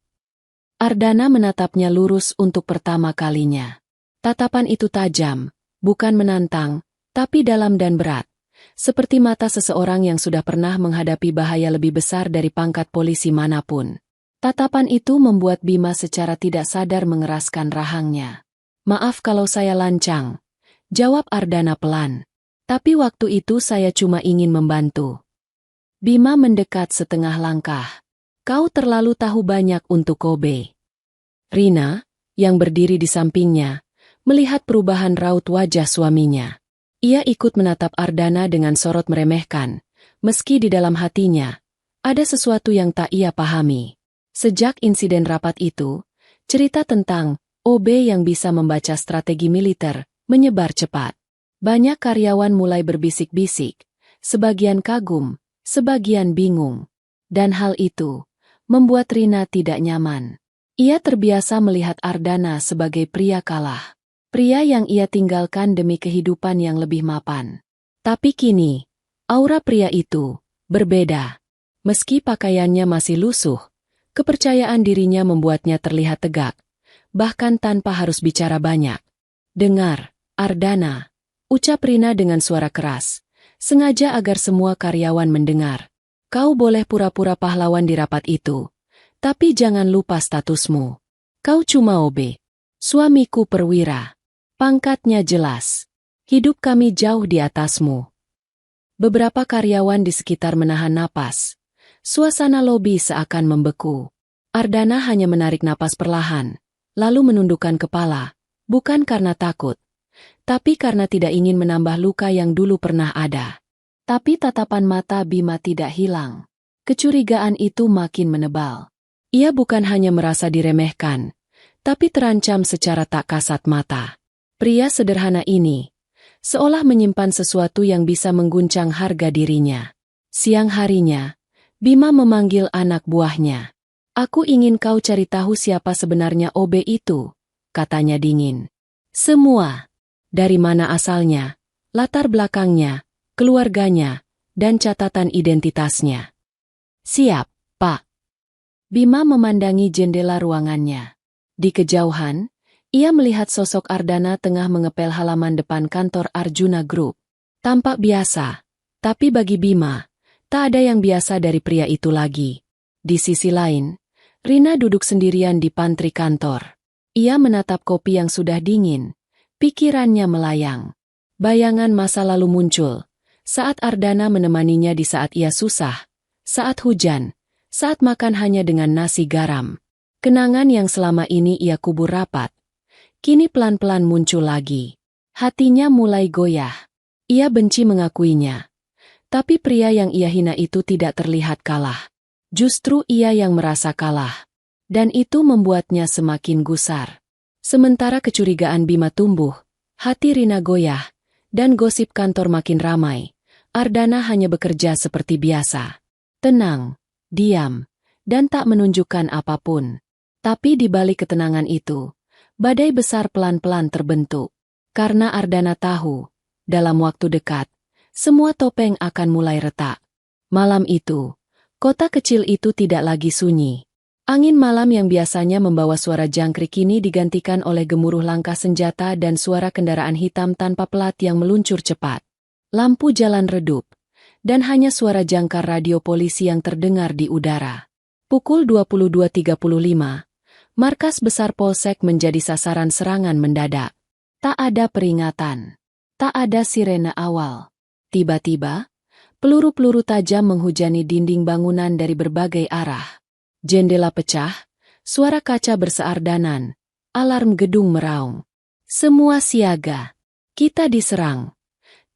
Ardana menatapnya lurus untuk pertama kalinya. Tatapan itu tajam, bukan menantang, tapi dalam dan berat. Seperti mata seseorang yang sudah pernah menghadapi bahaya lebih besar dari pangkat polisi manapun. Tatapan itu membuat Bima secara tidak sadar mengeraskan rahangnya. Maaf kalau saya lancang, jawab Ardana pelan. Tapi waktu itu saya cuma ingin membantu. Bima mendekat setengah langkah. Kau terlalu tahu banyak untuk Kobe. Rina, yang berdiri di sampingnya, melihat perubahan raut wajah suaminya. Ia ikut menatap Ardana dengan sorot meremehkan, meski di dalam hatinya ada sesuatu yang tak ia pahami. Sejak insiden rapat itu, cerita tentang OB yang bisa membaca strategi militer menyebar cepat. Banyak karyawan mulai berbisik-bisik, sebagian kagum, sebagian bingung. Dan hal itu membuat Rina tidak nyaman. Ia terbiasa melihat Ardana sebagai pria kalah. Pria yang ia tinggalkan demi kehidupan yang lebih mapan. Tapi kini, aura pria itu berbeda. Meski pakaiannya masih lusuh, kepercayaan dirinya membuatnya terlihat tegak, bahkan tanpa harus bicara banyak. Dengar, Ardana, ucap Rina dengan suara keras, sengaja agar semua karyawan mendengar. Kau boleh pura-pura pahlawan di rapat itu, tapi jangan lupa statusmu. Kau cuma OB. Suamiku perwira. Pangkatnya jelas. Hidup kami jauh di atasmu. Beberapa karyawan di sekitar menahan napas. Suasana lobi seakan membeku. Ardana hanya menarik napas perlahan, lalu menundukkan kepala, bukan karena takut, tapi karena tidak ingin menambah luka yang dulu pernah ada. Tapi tatapan mata Bima tidak hilang. Kecurigaan itu makin menebal. Ia bukan hanya merasa diremehkan, tapi terancam secara tak kasat mata. Pria sederhana ini seolah menyimpan sesuatu yang bisa mengguncang harga dirinya. Siang harinya, Bima memanggil anak buahnya. Aku ingin kau cari tahu siapa sebenarnya OB itu, katanya dingin. Semua. Dari mana asalnya, latar belakangnya, keluarganya, dan catatan identitasnya. Siap, Pak. Bima memandangi jendela ruangannya. Di kejauhan, ia melihat sosok Ardana tengah mengepel halaman depan kantor Arjuna Group. Tampak biasa, tapi bagi Bima, tak ada yang biasa dari pria itu lagi. Di sisi lain, Rina duduk sendirian di pantry kantor. Ia menatap kopi yang sudah dingin, pikirannya melayang. Bayangan masa lalu muncul, saat Ardana menemaninya di saat ia susah, saat hujan, saat makan hanya dengan nasi garam. Kenangan yang selama ini ia kubur rapat, kini pelan-pelan muncul lagi. Hatinya mulai goyah. Ia benci mengakuinya. Tapi pria yang ia hina itu tidak terlihat kalah. Justru ia yang merasa kalah. Dan itu membuatnya semakin gusar. Sementara kecurigaan Bima tumbuh, hati Rina goyah, dan gosip kantor makin ramai. Ardana hanya bekerja seperti biasa. Tenang, diam, dan tak menunjukkan apapun. Tapi di balik ketenangan itu, badai besar pelan-pelan terbentuk. Karena Ardana tahu, dalam waktu dekat, semua topeng akan mulai retak. Malam itu, kota kecil itu tidak lagi sunyi. Angin malam yang biasanya membawa suara jangkrik kini digantikan oleh gemuruh langkah senjata dan suara kendaraan hitam tanpa pelat yang meluncur cepat. Lampu jalan redup, dan hanya suara jangkar radio polisi yang terdengar di udara. Pukul 22.35, markas besar Polsek menjadi sasaran serangan mendadak. Tak ada peringatan, tak ada sirene awal. Tiba-tiba, peluru-peluru tajam menghujani dinding bangunan dari berbagai arah. Jendela pecah, suara kaca berseardanan, alarm gedung meraung. Semua siaga. Kita diserang.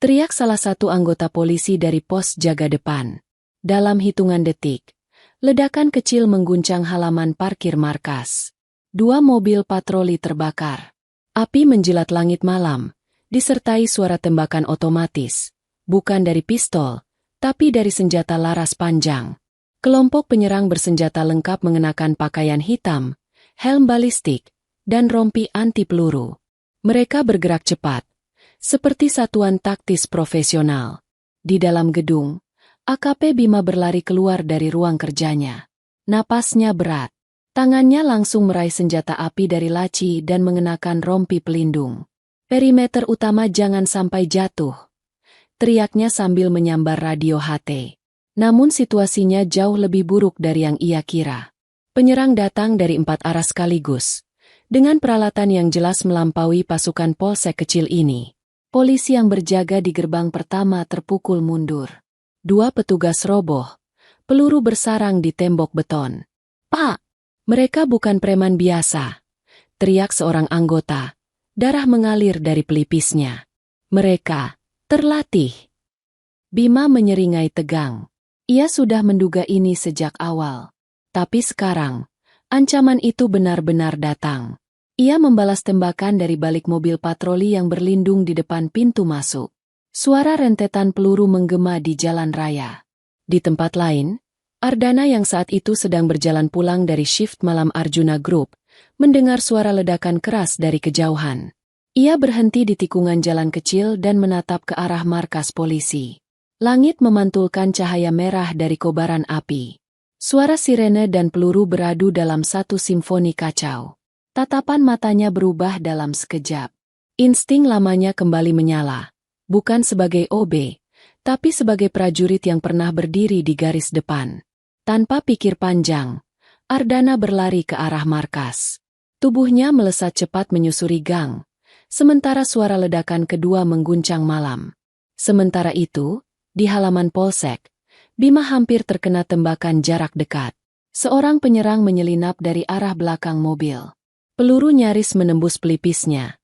Teriak salah satu anggota polisi dari pos jaga depan. Dalam hitungan detik, ledakan kecil mengguncang halaman parkir markas. 2 mobil patroli terbakar. Api menjilat langit malam, disertai suara tembakan otomatis. Bukan dari pistol, tapi dari senjata laras panjang. Kelompok penyerang bersenjata lengkap mengenakan pakaian hitam, helm balistik, dan rompi anti peluru. Mereka bergerak cepat, seperti satuan taktis profesional. Di dalam gedung, AKP Bima berlari keluar dari ruang kerjanya. Napasnya berat. Tangannya langsung meraih senjata api dari laci dan mengenakan rompi pelindung. Perimeter utama jangan sampai jatuh, teriaknya sambil menyambar radio HT. Namun situasinya jauh lebih buruk dari yang ia kira. Penyerang datang dari 4 arah sekaligus, dengan peralatan yang jelas melampaui pasukan polsek kecil ini. Polisi yang berjaga di gerbang pertama terpukul mundur. 2 petugas roboh, peluru bersarang di tembok beton. "Pak, mereka bukan preman biasa," teriak seorang anggota. Darah mengalir dari pelipisnya. "Mereka terlatih." Bima menyeringai tegang. Ia sudah menduga ini sejak awal. Tapi sekarang, ancaman itu benar-benar datang. Ia membalas tembakan dari balik mobil patroli yang berlindung di depan pintu masuk. Suara rentetan peluru menggema di jalan raya. Di tempat lain, Ardana yang saat itu sedang berjalan pulang dari shift malam Arjuna Group, mendengar suara ledakan keras dari kejauhan. Ia berhenti di tikungan jalan kecil dan menatap ke arah markas polisi. Langit memantulkan cahaya merah dari kobaran api. Suara sirene dan peluru beradu dalam satu simfoni kacau. Tatapan matanya berubah dalam sekejap. Insting lamanya kembali menyala. Bukan sebagai OB, tapi sebagai prajurit yang pernah berdiri di garis depan. Tanpa pikir panjang, Ardana berlari ke arah markas. Tubuhnya melesat cepat menyusuri gang, sementara suara ledakan kedua mengguncang malam. Sementara itu, di halaman polsek, Bima hampir terkena tembakan jarak dekat. Seorang penyerang menyelinap dari arah belakang mobil. Peluru nyaris menembus pelipisnya.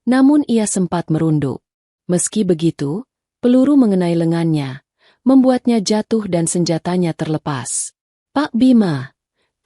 Namun ia sempat merunduk. Meski begitu, peluru mengenai lengannya, membuatnya jatuh dan senjatanya terlepas. "Pak Bima!"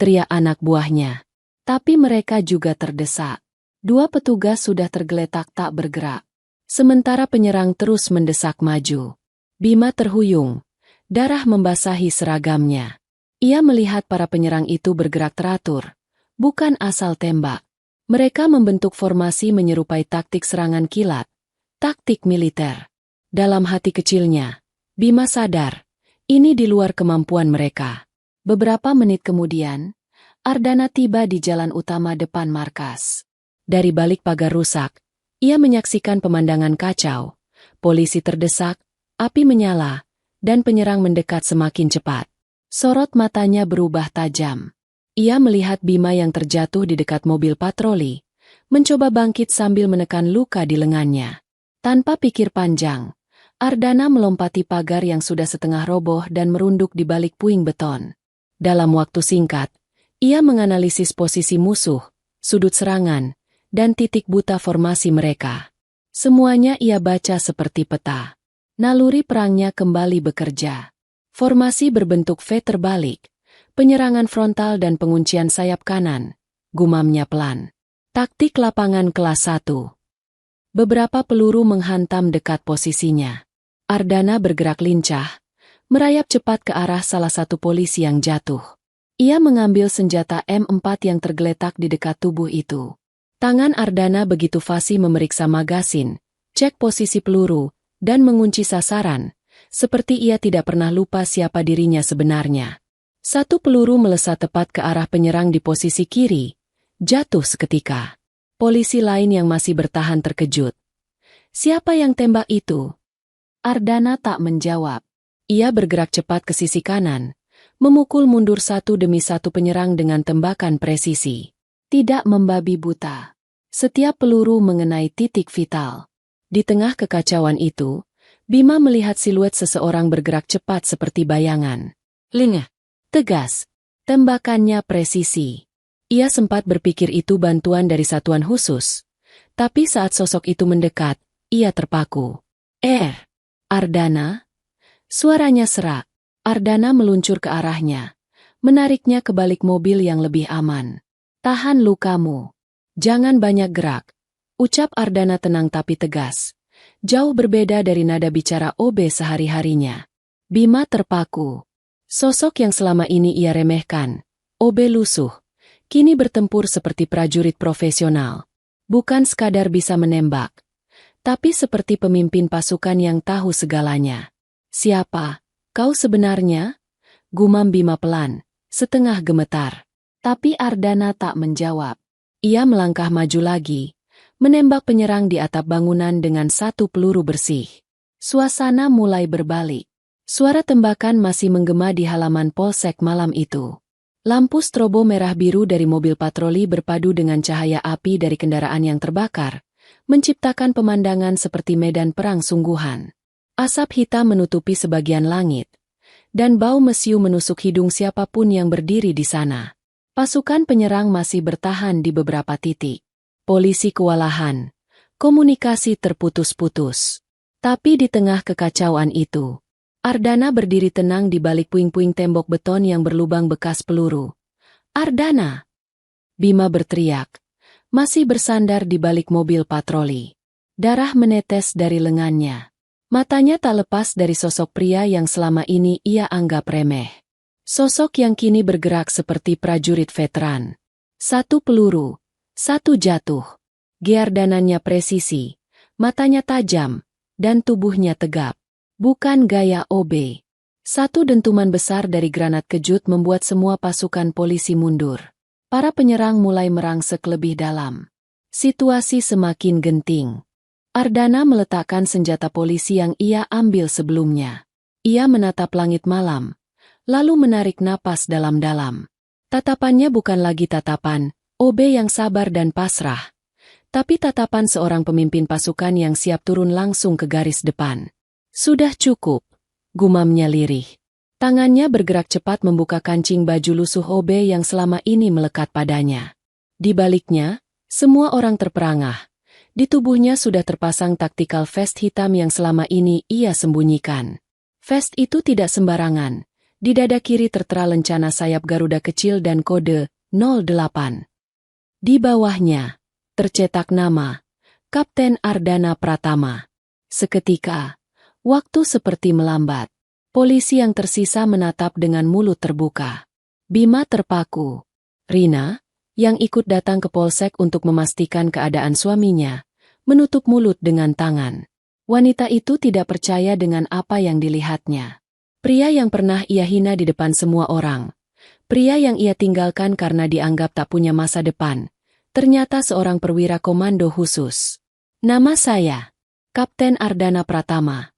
teriak anak buahnya. Tapi mereka juga terdesak. 2 petugas sudah tergeletak tak bergerak. Sementara penyerang terus mendesak maju. Bima terhuyung. Darah membasahi seragamnya. Ia melihat para penyerang itu bergerak teratur, bukan asal tembak. Mereka membentuk formasi menyerupai taktik serangan kilat, taktik militer. Dalam hati kecilnya, Bima sadar, ini di luar kemampuan mereka. Beberapa menit kemudian, Ardana tiba di jalan utama depan markas. Dari balik pagar rusak, ia menyaksikan pemandangan kacau. Polisi terdesak, api menyala, dan penyerang mendekat semakin cepat. Sorot matanya berubah tajam. Ia melihat Bima yang terjatuh di dekat mobil patroli, mencoba bangkit sambil menekan luka di lengannya. Tanpa pikir panjang, Ardana melompati pagar yang sudah setengah roboh dan merunduk di balik puing beton. Dalam waktu singkat, ia menganalisis posisi musuh, sudut serangan, dan titik buta formasi mereka. Semuanya ia baca seperti peta. Naluri perangnya kembali bekerja. Formasi berbentuk V terbalik, penyerangan frontal dan penguncian sayap kanan, gumamnya pelan. Taktik lapangan kelas 1. Beberapa peluru menghantam dekat posisinya. Ardana bergerak lincah, merayap cepat ke arah salah satu polisi yang jatuh. Ia mengambil senjata M4 yang tergeletak di dekat tubuh itu. Tangan Ardana begitu fasih memeriksa magasin, cek posisi peluru, dan mengunci sasaran, seperti ia tidak pernah lupa siapa dirinya sebenarnya. Satu peluru melesat tepat ke arah penyerang di posisi kiri, jatuh seketika. Polisi lain yang masih bertahan terkejut. "Siapa yang tembak itu?" Ardana tak menjawab. Ia bergerak cepat ke sisi kanan, memukul mundur satu demi satu penyerang dengan tembakan presisi. Tidak membabi buta. Setiap peluru mengenai titik vital. Di tengah kekacauan itu, Bima melihat siluet seseorang bergerak cepat seperti bayangan. Lingah, tegas, tembakannya presisi. Ia sempat berpikir itu bantuan dari satuan khusus. Tapi saat sosok itu mendekat, ia terpaku. Ardana?" Suaranya serak. Ardana meluncur ke arahnya, menariknya ke balik mobil yang lebih aman. "Tahan lukamu. Jangan banyak gerak," ucap Ardana tenang tapi tegas. Jauh berbeda dari nada bicara OB sehari-harinya. Bima terpaku. Sosok yang selama ini ia remehkan, OB lusuh, kini bertempur seperti prajurit profesional. Bukan sekadar bisa menembak, tapi seperti pemimpin pasukan yang tahu segalanya. "Siapa kau sebenarnya?" gumam Bima pelan, setengah gemetar. Tapi Ardana tak menjawab. Ia melangkah maju lagi, menembak penyerang di atap bangunan dengan satu peluru bersih. Suasana mulai berbalik. Suara tembakan masih menggema di halaman polsek malam itu. Lampu strobo merah biru dari mobil patroli berpadu dengan cahaya api dari kendaraan yang terbakar, menciptakan pemandangan seperti medan perang sungguhan. Asap hitam menutupi sebagian langit, dan bau mesiu menusuk hidung siapapun yang berdiri di sana. Pasukan penyerang masih bertahan di beberapa titik. Polisi kewalahan, komunikasi terputus-putus. Tapi di tengah kekacauan itu, Ardana berdiri tenang di balik puing-puing tembok beton yang berlubang bekas peluru. "Ardana!" Bima berteriak, masih bersandar di balik mobil patroli. Darah menetes dari lengannya. Matanya tak lepas dari sosok pria yang selama ini ia anggap remeh. Sosok yang kini bergerak seperti prajurit veteran. Satu peluru, satu jatuh. Geardanannya presisi, matanya tajam, dan tubuhnya tegap. Bukan gaya OB. Satu dentuman besar dari granat kejut membuat semua pasukan polisi mundur. Para penyerang mulai merangsek lebih dalam. Situasi semakin genting. Ardana meletakkan senjata polisi yang ia ambil sebelumnya. Ia menatap langit malam, lalu menarik napas dalam-dalam. Tatapannya bukan lagi tatapan OB yang sabar dan pasrah, tapi tatapan seorang pemimpin pasukan yang siap turun langsung ke garis depan. "Sudah cukup," gumamnya lirih. Tangannya bergerak cepat membuka kancing baju lusuh OB yang selama ini melekat padanya. Di baliknya, semua orang terperangah. Di tubuhnya sudah terpasang tactical vest hitam yang selama ini ia sembunyikan. Vest itu tidak sembarangan. Di dada kiri tertera lencana sayap Garuda kecil dan kode 08. Di bawahnya, tercetak nama, Kapten Ardana Pratama. Seketika, waktu seperti melambat. Polisi yang tersisa menatap dengan mulut terbuka. Bima terpaku. Rina, yang ikut datang ke polsek untuk memastikan keadaan suaminya, menutup mulut dengan tangan. Wanita itu tidak percaya dengan apa yang dilihatnya. Pria yang pernah ia hina di depan semua orang. Pria yang ia tinggalkan karena dianggap tak punya masa depan. Ternyata seorang perwira komando khusus. "Nama saya Kapten Ardana Pratama,"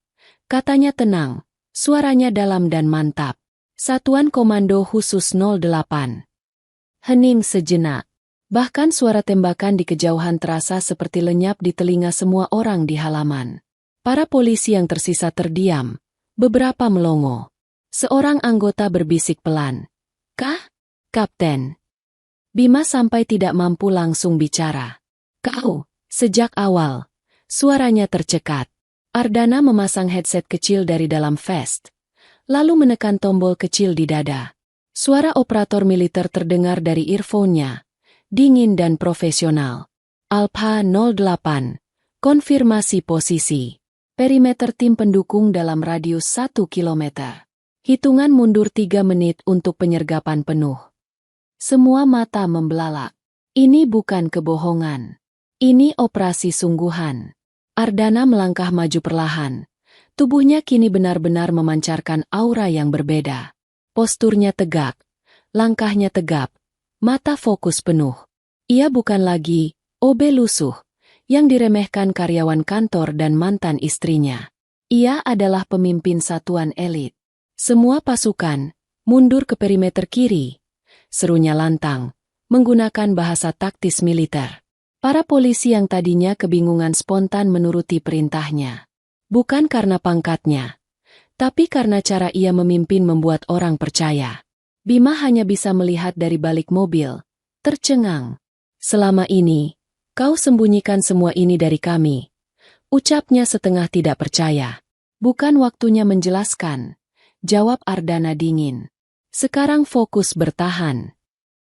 katanya tenang, suaranya dalam dan mantap. "Satuan Komando Khusus 08. Hening sejenak. Bahkan suara tembakan di kejauhan terasa seperti lenyap di telinga semua orang di halaman. Para polisi yang tersisa terdiam. Beberapa melongo. Seorang anggota berbisik pelan. "Kah, Kapten?" Bima sampai tidak mampu langsung bicara. "Kau, sejak awal." Suaranya tercekat. Ardana memasang headset kecil dari dalam vest, lalu menekan tombol kecil di dada. Suara operator militer terdengar dari earphone-nya, dingin dan profesional. "Alpha 08, konfirmasi posisi. Perimeter tim pendukung dalam radius 1 kilometer. Hitungan mundur 3 menit untuk penyergapan penuh." Semua mata membelalak. Ini bukan kebohongan. Ini operasi sungguhan. Ardana melangkah maju perlahan. Tubuhnya kini benar-benar memancarkan aura yang berbeda. Posturnya tegak, langkahnya tegap, mata fokus penuh. Ia bukan lagi OB lusuh yang diremehkan karyawan kantor dan mantan istrinya. Ia adalah pemimpin satuan elit. "Semua pasukan, mundur ke perimeter kiri," serunya lantang, menggunakan bahasa taktis militer. Para polisi yang tadinya kebingungan spontan menuruti perintahnya. Bukan karena pangkatnya, tapi karena cara ia memimpin membuat orang percaya. Bima hanya bisa melihat dari balik mobil, tercengang. "Selama ini, kau sembunyikan semua ini dari kami," ucapnya setengah tidak percaya. "Bukan waktunya menjelaskan," jawab Ardana dingin. "Sekarang fokus bertahan."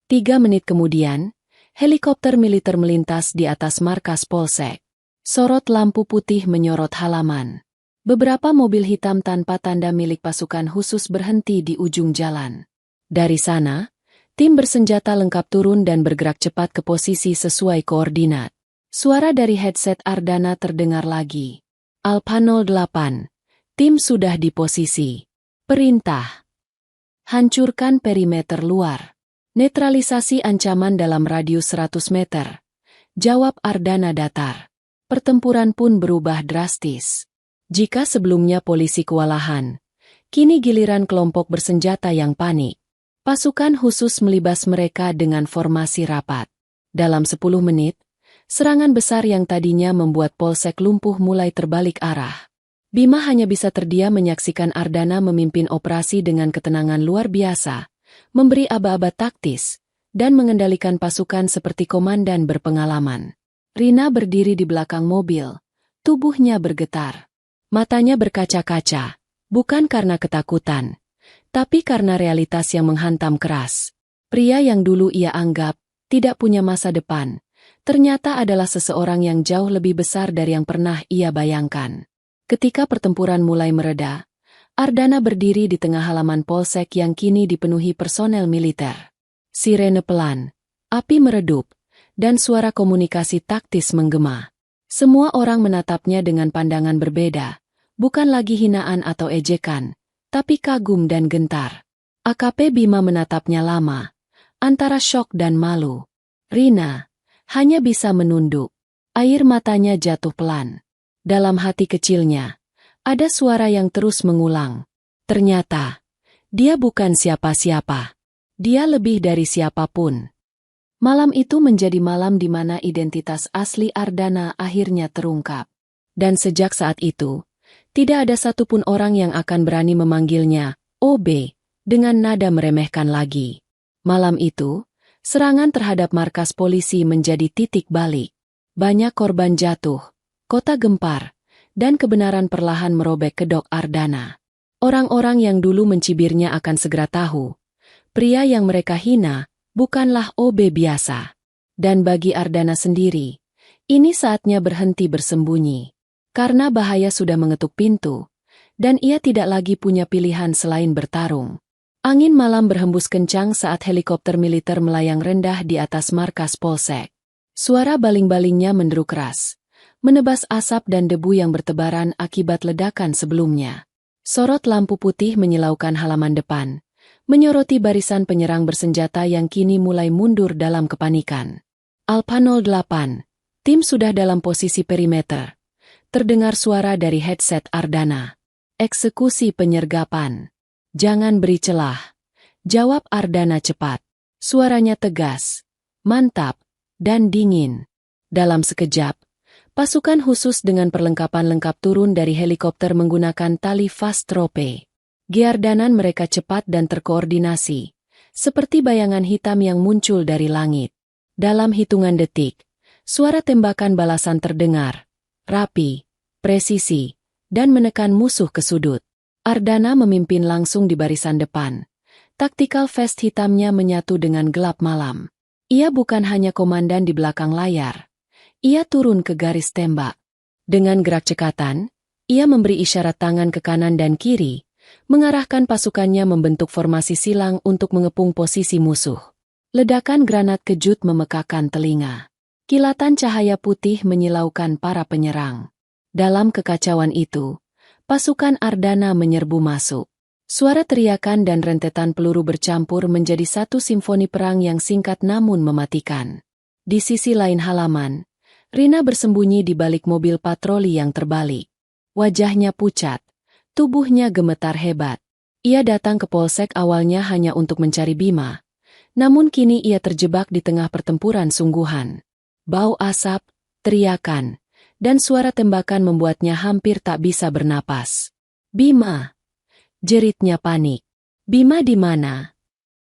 3 menit kemudian, helikopter militer melintas di atas markas polsek. Sorot lampu putih menyorot halaman. Beberapa mobil hitam tanpa tanda milik pasukan khusus berhenti di ujung jalan. Dari sana, tim bersenjata lengkap turun dan bergerak cepat ke posisi sesuai koordinat. Suara dari headset Ardana terdengar lagi. Alpha 08, tim sudah di posisi. Perintah. Hancurkan perimeter luar. Netralisasi ancaman dalam radius 100 meter. Jawab Ardana datar. Pertempuran pun berubah drastis. Jika sebelumnya polisi kewalahan, kini giliran kelompok bersenjata yang panik. Pasukan khusus melibas mereka dengan formasi rapat. Dalam 10 menit, serangan besar yang tadinya membuat polsek lumpuh mulai terbalik arah. Bima hanya bisa terdiam menyaksikan Ardana memimpin operasi dengan ketenangan luar biasa, memberi aba-aba taktis, dan mengendalikan pasukan seperti komandan berpengalaman. Rina berdiri di belakang mobil, tubuhnya bergetar. Matanya berkaca-kaca, bukan karena ketakutan, tapi karena realitas yang menghantam keras. Pria yang dulu ia anggap tidak punya masa depan, ternyata adalah seseorang yang jauh lebih besar dari yang pernah ia bayangkan. Ketika pertempuran mulai mereda, Ardana berdiri di tengah halaman polsek yang kini dipenuhi personel militer. Sirene pelan, api meredup, dan suara komunikasi taktis menggema. Semua orang menatapnya dengan pandangan berbeda, bukan lagi hinaan atau ejekan, tapi kagum dan gentar. AKP Bima menatapnya lama, antara syok dan malu. Rina hanya bisa menunduk. Air matanya jatuh pelan. Dalam hati kecilnya, ada suara yang terus mengulang. Ternyata, dia bukan siapa-siapa. Dia lebih dari siapapun. Malam itu menjadi malam di mana identitas asli Ardana akhirnya terungkap. Dan sejak saat itu, tidak ada satupun orang yang akan berani memanggilnya OB dengan nada meremehkan lagi. Malam itu, serangan terhadap markas polisi menjadi titik balik. Banyak korban jatuh, kota gempar, dan kebenaran perlahan merobek kedok Ardana. Orang-orang yang dulu mencibirnya akan segera tahu, pria yang mereka hina bukanlah OB biasa. Dan bagi Ardana sendiri, ini saatnya berhenti bersembunyi. Karena bahaya sudah mengetuk pintu, dan ia tidak lagi punya pilihan selain bertarung. Angin malam berhembus kencang saat helikopter militer melayang rendah di atas markas polsek. Suara baling-balingnya menderu keras, menebas asap dan debu yang bertebaran akibat ledakan sebelumnya. Sorot lampu putih menyilaukan halaman depan, menyoroti barisan penyerang bersenjata yang kini mulai mundur dalam kepanikan. Alpha 08, tim sudah dalam posisi perimeter. Terdengar suara dari headset Ardana. Eksekusi penyergapan. Jangan beri celah. Jawab Ardana cepat. Suaranya tegas, mantap, dan dingin. Dalam sekejap, pasukan khusus dengan perlengkapan lengkap turun dari helikopter menggunakan tali fast rope. Giardanan mereka cepat dan terkoordinasi, seperti bayangan hitam yang muncul dari langit. Dalam hitungan detik, suara tembakan balasan terdengar, rapi, presisi, dan menekan musuh ke sudut. Ardana memimpin langsung di barisan depan. Taktikal vest hitamnya menyatu dengan gelap malam. Ia bukan hanya komandan di belakang layar. Ia turun ke garis tembak. Dengan gerak cekatan, ia memberi isyarat tangan ke kanan dan kiri, mengarahkan pasukannya membentuk formasi silang untuk mengepung posisi musuh. Ledakan granat kejut memekakan telinga. Kilatan cahaya putih menyilaukan para penyerang. Dalam kekacauan itu, pasukan Ardana menyerbu masuk. Suara teriakan dan rentetan peluru bercampur menjadi satu simfoni perang yang singkat namun mematikan. Di sisi lain halaman, Rina bersembunyi di balik mobil patroli yang terbalik. Wajahnya pucat, tubuhnya gemetar hebat. Ia datang ke polsek awalnya hanya untuk mencari Bima, namun kini ia terjebak di tengah pertempuran sungguhan. Bau asap, teriakan, dan suara tembakan membuatnya hampir tak bisa bernapas. Bima! Jeritnya panik. Bima di mana?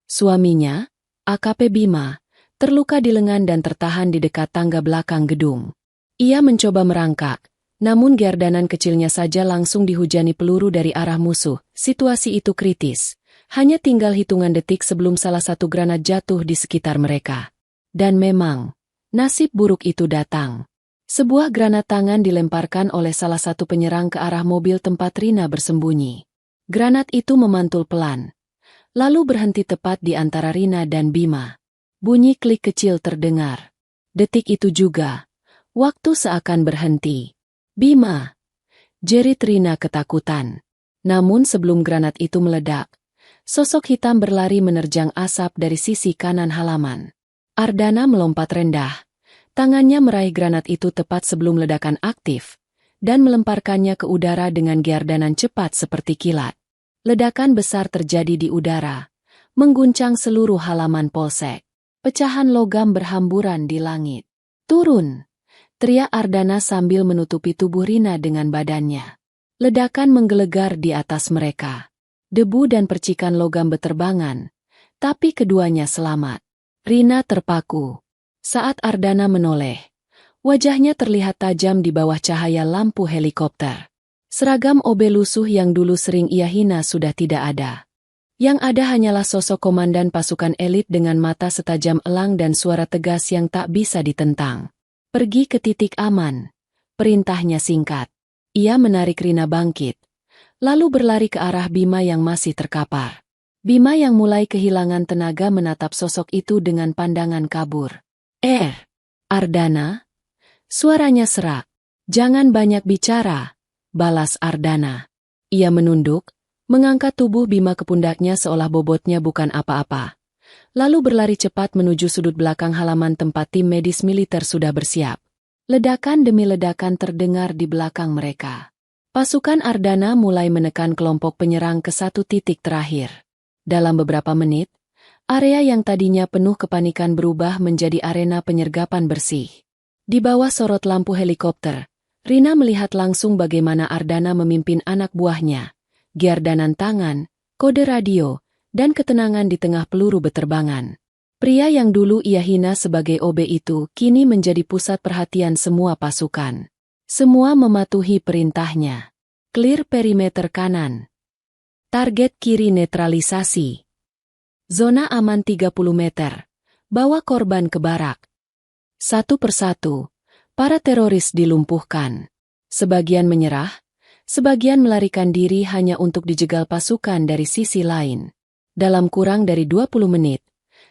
Suaminya, AKP Bima, terluka di lengan dan tertahan di dekat tangga belakang gedung. Ia mencoba merangkak, namun gerdanan kecilnya saja langsung dihujani peluru dari arah musuh. Situasi itu kritis. Hanya tinggal hitungan detik sebelum salah satu granat jatuh di sekitar mereka. Dan memang, nasib buruk itu datang. Sebuah granat tangan dilemparkan oleh salah satu penyerang ke arah mobil tempat Rina bersembunyi. Granat itu memantul pelan, lalu berhenti tepat di antara Rina dan Bima. Bunyi klik kecil terdengar. Detik itu juga, waktu seakan berhenti. Bima, jerit Rina ketakutan. Namun sebelum granat itu meledak, sosok hitam berlari menerjang asap dari sisi kanan halaman. Ardana melompat rendah. Tangannya meraih granat itu tepat sebelum ledakan aktif, dan melemparkannya ke udara dengan giardanan cepat seperti kilat. Ledakan besar terjadi di udara, mengguncang seluruh halaman polsek. Pecahan logam berhamburan di langit. "Turun!" teriak Ardana sambil menutupi tubuh Rina dengan badannya. Ledakan menggelegar di atas mereka. Debu dan percikan logam beterbangan, tapi keduanya selamat. Rina terpaku. Saat Ardana menoleh, wajahnya terlihat tajam di bawah cahaya lampu helikopter. Seragam OB lusuh yang dulu sering ia hina sudah tidak ada. Yang ada hanyalah sosok komandan pasukan elit dengan mata setajam elang dan suara tegas yang tak bisa ditentang. "Pergi ke titik aman," perintahnya singkat. Ia menarik Rina bangkit, lalu berlari ke arah Bima yang masih terkapar. Bima yang mulai kehilangan tenaga menatap sosok itu dengan pandangan kabur. Ardana?" Suaranya serak. "Jangan banyak bicara," balas Ardana. Ia menunduk, mengangkat tubuh Bima ke pundaknya seolah bobotnya bukan apa-apa. Lalu berlari cepat menuju sudut belakang halaman tempat tim medis militer sudah bersiap. Ledakan demi ledakan terdengar di belakang mereka. Pasukan Ardana mulai menekan kelompok penyerang ke satu titik terakhir. Dalam beberapa menit, area yang tadinya penuh kepanikan berubah menjadi arena penyergapan bersih. Di bawah sorot lampu helikopter, Rina melihat langsung bagaimana Ardana memimpin anak buahnya, giardanan tangan, kode radio, dan ketenangan di tengah peluru beterbangan. Pria yang dulu ia hina sebagai OB itu kini menjadi pusat perhatian semua pasukan. Semua mematuhi perintahnya. Clear perimeter kanan. Target kiri netralisasi. Zona aman 30 meter. Bawa korban ke barak. Satu persatu, para teroris dilumpuhkan. Sebagian menyerah, sebagian melarikan diri hanya untuk dijegal pasukan dari sisi lain. Dalam kurang dari 20 menit,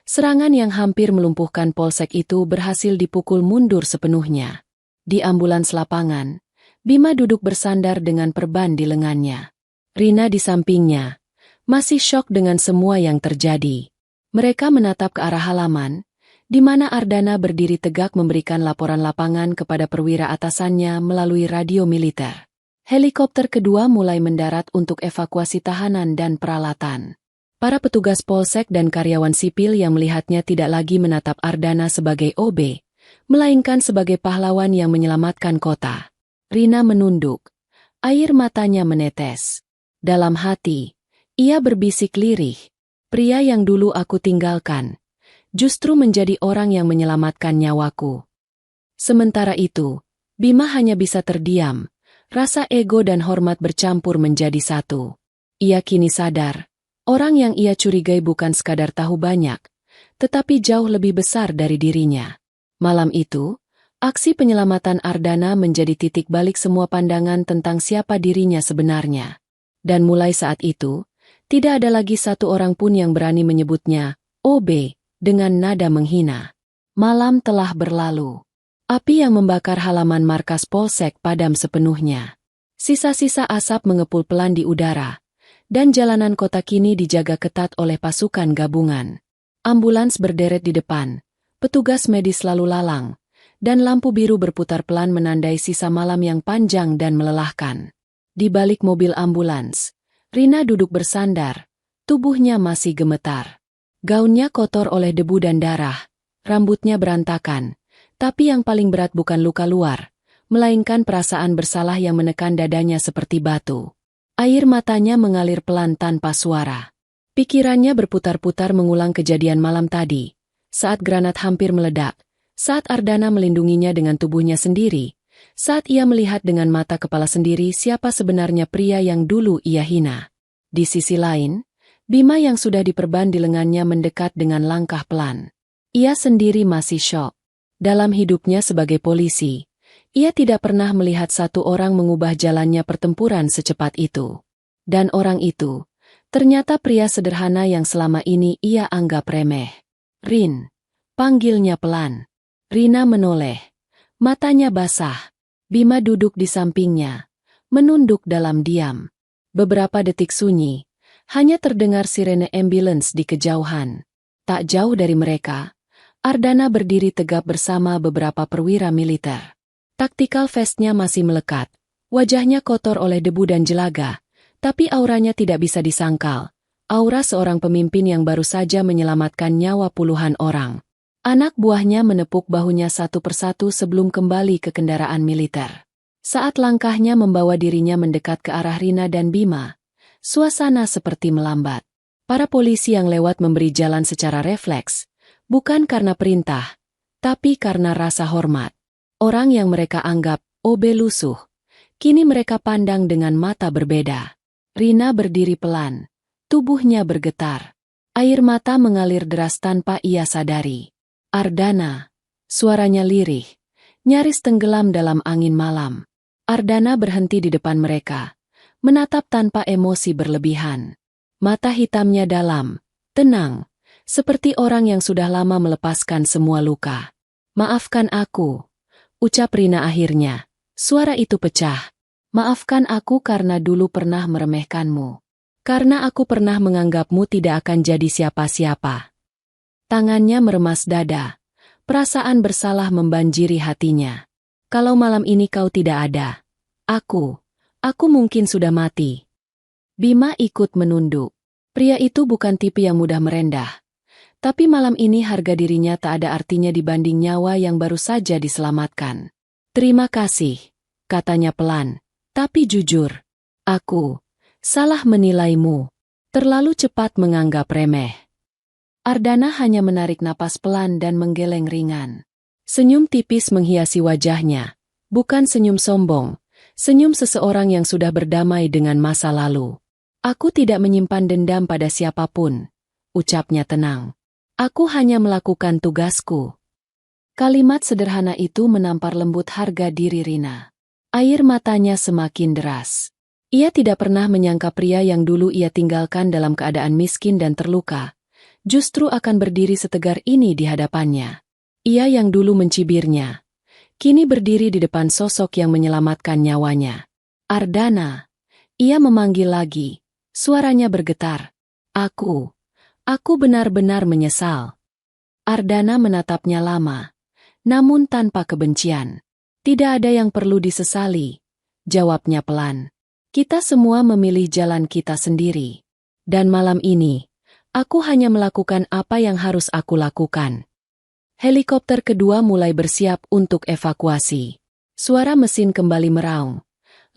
serangan yang hampir melumpuhkan polsek itu berhasil dipukul mundur sepenuhnya. Di ambulans lapangan, Bima duduk bersandar dengan perban di lengannya. Rina di sampingnya, masih syok dengan semua yang terjadi. Mereka menatap ke arah halaman, di mana Ardana berdiri tegak memberikan laporan lapangan kepada perwira atasannya melalui radio militer. Helikopter kedua mulai mendarat untuk evakuasi tahanan dan peralatan. Para petugas polsek dan karyawan sipil yang melihatnya tidak lagi menatap Ardana sebagai OB, melainkan sebagai pahlawan yang menyelamatkan kota. Rina menunduk. Air matanya menetes. Dalam hati, ia berbisik lirih. Pria yang dulu aku tinggalkan, justru menjadi orang yang menyelamatkan nyawaku. Sementara itu, Bima hanya bisa terdiam. Rasa ego dan hormat bercampur menjadi satu. Ia kini sadar, orang yang ia curigai bukan sekadar tahu banyak, tetapi jauh lebih besar dari dirinya. Malam itu, aksi penyelamatan Ardana menjadi titik balik semua pandangan tentang siapa dirinya sebenarnya. Dan mulai saat itu, tidak ada lagi satu orang pun yang berani menyebutnya OB dengan nada menghina. Malam telah berlalu. Api yang membakar halaman markas polsek padam sepenuhnya. Sisa-sisa asap mengepul pelan di udara, dan jalanan kota kini dijaga ketat oleh pasukan gabungan. Ambulans berderet di depan, petugas medis lalu lalang, dan lampu biru berputar pelan menandai sisa malam yang panjang dan melelahkan. Di balik mobil ambulans, Rina duduk bersandar, tubuhnya masih gemetar. Gaunnya kotor oleh debu dan darah, rambutnya berantakan, tapi yang paling berat bukan luka luar, melainkan perasaan bersalah yang menekan dadanya seperti batu. Air matanya mengalir pelan tanpa suara. Pikirannya berputar-putar mengulang kejadian malam tadi, saat granat hampir meledak, saat Ardana melindunginya dengan tubuhnya sendiri, saat ia melihat dengan mata kepala sendiri siapa sebenarnya pria yang dulu ia hina. Di sisi lain, Bima yang sudah diperban di lengannya mendekat dengan langkah pelan. Ia sendiri masih syok. Dalam hidupnya sebagai polisi, Ia tidak pernah melihat satu orang mengubah jalannya pertempuran secepat itu. Dan orang itu, ternyata pria sederhana yang selama ini ia anggap remeh. Rin, panggilnya pelan. Rina menoleh. Matanya basah. Bima duduk di sampingnya, menunduk dalam diam. Beberapa detik sunyi, hanya terdengar sirene ambulans di kejauhan. Tak jauh dari mereka, Ardana berdiri tegap bersama beberapa perwira militer. Tactical vest-nya masih melekat, wajahnya kotor oleh debu dan jelaga, tapi auranya tidak bisa disangkal. Aura seorang pemimpin yang baru saja menyelamatkan nyawa puluhan orang. Anak buahnya menepuk bahunya satu persatu sebelum kembali ke kendaraan militer. Saat langkahnya membawa dirinya mendekat ke arah Rina dan Bima, suasana seperti melambat. Para polisi yang lewat memberi jalan secara refleks, bukan karena perintah, tapi karena rasa hormat. Orang yang mereka anggap OB lusuh, kini mereka pandang dengan mata berbeda. Rina berdiri pelan, tubuhnya bergetar. Air mata mengalir deras tanpa ia sadari. Ardana, suaranya lirih, nyaris tenggelam dalam angin malam. Ardana berhenti di depan mereka, menatap tanpa emosi berlebihan. Mata hitamnya dalam, tenang, seperti orang yang sudah lama melepaskan semua luka. "Maafkan aku," ucap Rina akhirnya. Suara itu pecah. "Maafkan aku karena dulu pernah meremehkanmu. Karena aku pernah menganggapmu tidak akan jadi siapa-siapa." Tangannya meremas dada. Perasaan bersalah membanjiri hatinya. "Kalau malam ini kau tidak ada, aku mungkin sudah mati." Bima ikut menunduk. Pria itu bukan tipe yang mudah merendah. Tapi malam ini harga dirinya tak ada artinya dibanding nyawa yang baru saja diselamatkan. "Terima kasih," katanya pelan, tapi jujur. "Aku salah menilaimu. Terlalu cepat menganggap remeh." Ardana hanya menarik napas pelan dan menggeleng ringan. Senyum tipis menghiasi wajahnya. Bukan senyum sombong, senyum seseorang yang sudah berdamai dengan masa lalu. "Aku tidak menyimpan dendam pada siapapun," ucapnya tenang. "Aku hanya melakukan tugasku." Kalimat sederhana itu menampar lembut harga diri Rina. Air matanya semakin deras. Ia tidak pernah menyangka pria yang dulu ia tinggalkan dalam keadaan miskin dan terluka, justru akan berdiri setegar ini di hadapannya. Ia yang dulu mencibirnya, kini berdiri di depan sosok yang menyelamatkan nyawanya. "Ardana," ia memanggil lagi. Suaranya bergetar. Aku benar-benar menyesal." Ardana menatapnya lama, namun tanpa kebencian. "Tidak ada yang perlu disesali," jawabnya pelan. "Kita semua memilih jalan kita sendiri. Dan malam ini, aku hanya melakukan apa yang harus aku lakukan." Helikopter kedua mulai bersiap untuk evakuasi. Suara mesin kembali meraung.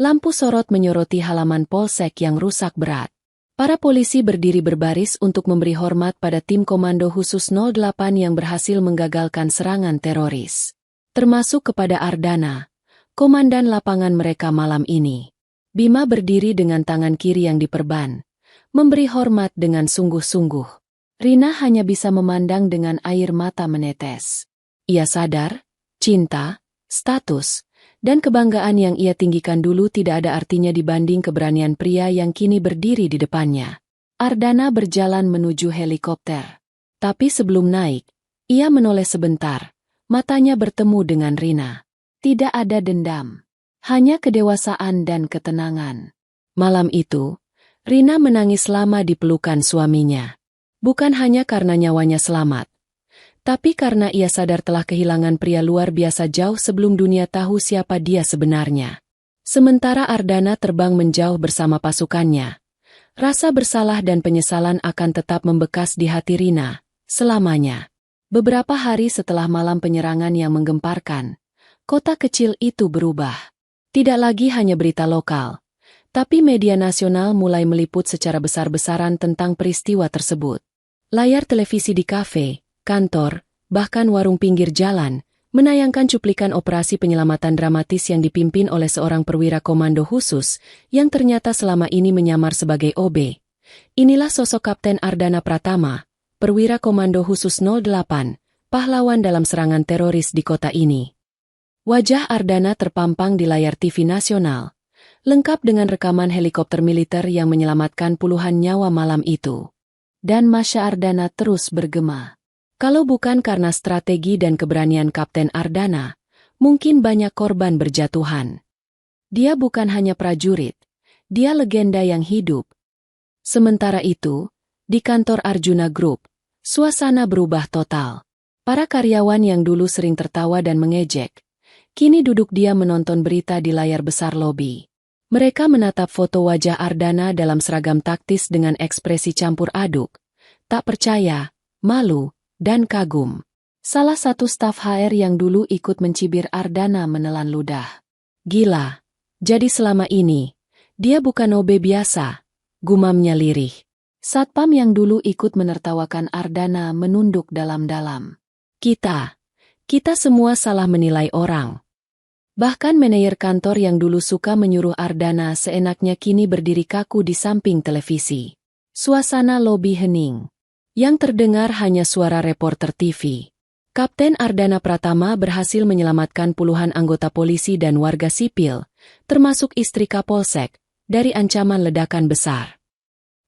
Lampu sorot menyoroti halaman polsek yang rusak berat. Para polisi berdiri berbaris untuk memberi hormat pada tim Komando Khusus 08 yang berhasil menggagalkan serangan teroris. Termasuk kepada Ardana, komandan lapangan mereka malam ini. Bima berdiri dengan tangan kiri yang diperban, memberi hormat dengan sungguh-sungguh. Rina hanya bisa memandang dengan air mata menetes. Ia sadar, cinta, status, dan kebanggaan yang ia tinggikan dulu tidak ada artinya dibanding keberanian pria yang kini berdiri di depannya. Ardana berjalan menuju helikopter. Tapi sebelum naik, ia menoleh sebentar. Matanya bertemu dengan Rina. Tidak ada dendam, hanya kedewasaan dan ketenangan. Malam itu, Rina menangis lama di pelukan suaminya. Bukan hanya karena nyawanya selamat, tapi karena ia sadar telah kehilangan pria luar biasa jauh sebelum dunia tahu siapa dia sebenarnya. Sementara Ardana terbang menjauh bersama pasukannya, rasa bersalah dan penyesalan akan tetap membekas di hati Rina selamanya. Beberapa hari setelah malam penyerangan yang menggemparkan, kota kecil itu berubah. Tidak lagi hanya berita lokal, tapi media nasional mulai meliput secara besar-besaran tentang peristiwa tersebut. Layar televisi di kafe, kantor, bahkan warung pinggir jalan, menayangkan cuplikan operasi penyelamatan dramatis yang dipimpin oleh seorang perwira komando khusus yang ternyata selama ini menyamar sebagai OB. Inilah sosok Kapten Ardana Pratama, perwira komando khusus 08, pahlawan dalam serangan teroris di kota ini. Wajah Ardana terpampang di layar TV nasional, lengkap dengan rekaman helikopter militer yang menyelamatkan puluhan nyawa malam itu. Dan Masya Ardana terus bergema. Kalau bukan karena strategi dan keberanian Kapten Ardana, mungkin banyak korban berjatuhan. Dia bukan hanya prajurit, dia legenda yang hidup. Sementara itu, di kantor Arjuna Group, suasana berubah total. Para karyawan yang dulu sering tertawa dan mengejek, kini duduk diam menonton berita di layar besar lobi. Mereka menatap foto wajah Ardana dalam seragam taktis dengan ekspresi campur aduk, tak percaya, malu, dan kagum. Salah satu staf HR yang dulu ikut mencibir Ardana menelan ludah. Gila, jadi selama ini, dia bukan OB biasa, gumamnya lirih. Satpam yang dulu ikut menertawakan Ardana menunduk dalam-dalam. Kita semua salah menilai orang. Bahkan manajer kantor yang dulu suka menyuruh Ardana seenaknya kini berdiri kaku di samping televisi. Suasana lobi hening. Yang terdengar hanya suara reporter TV. Kapten Ardana Pratama berhasil menyelamatkan puluhan anggota polisi dan warga sipil, termasuk istri Kapolsek, dari ancaman ledakan besar.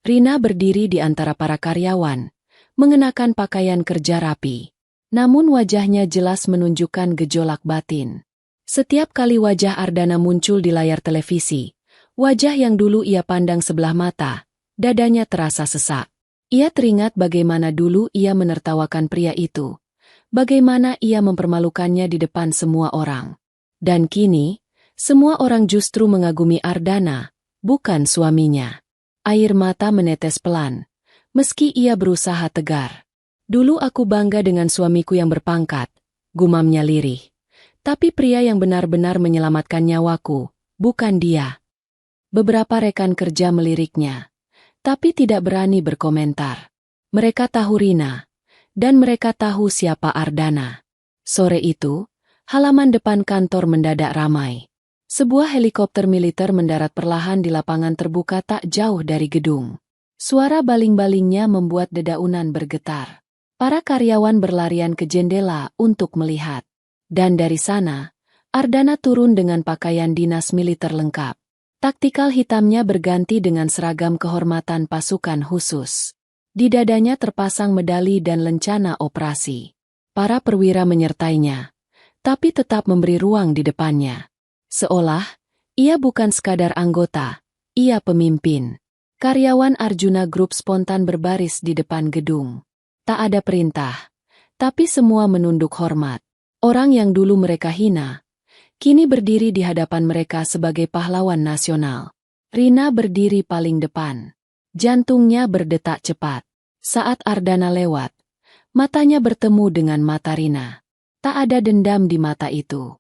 Rina berdiri di antara para karyawan, mengenakan pakaian kerja rapi. Namun wajahnya jelas menunjukkan gejolak batin. Setiap kali wajah Ardana muncul di layar televisi, wajah yang dulu ia pandang sebelah mata, dadanya terasa sesak. Ia teringat bagaimana dulu ia menertawakan pria itu, bagaimana ia mempermalukannya di depan semua orang. Dan kini, semua orang justru mengagumi Ardana, bukan suaminya. Air mata menetes pelan, meski ia berusaha tegar. Dulu aku bangga dengan suamiku yang berpangkat, gumamnya lirih. Tapi pria yang benar-benar menyelamatkan nyawaku, bukan dia. Beberapa rekan kerja meliriknya, tapi tidak berani berkomentar. Mereka tahu Rina, dan mereka tahu siapa Ardana. Sore itu, halaman depan kantor mendadak ramai. Sebuah helikopter militer mendarat perlahan di lapangan terbuka tak jauh dari gedung. Suara baling-balingnya membuat dedaunan bergetar. Para karyawan berlarian ke jendela untuk melihat. Dan dari sana, Ardana turun dengan pakaian dinas militer lengkap. Taktikal hitamnya berganti dengan seragam kehormatan pasukan khusus. Di dadanya terpasang medali dan lencana operasi. Para perwira menyertainya, tapi tetap memberi ruang di depannya. Seolah, ia bukan sekadar anggota, ia pemimpin. Karyawan Arjuna Group spontan berbaris di depan gedung. Tak ada perintah, tapi semua menunduk hormat. Orang yang dulu mereka hina, kini berdiri di hadapan mereka sebagai pahlawan nasional. Rina berdiri paling depan. Jantungnya berdetak cepat. Saat Ardana lewat, matanya bertemu dengan mata Rina. Tak ada dendam di mata itu.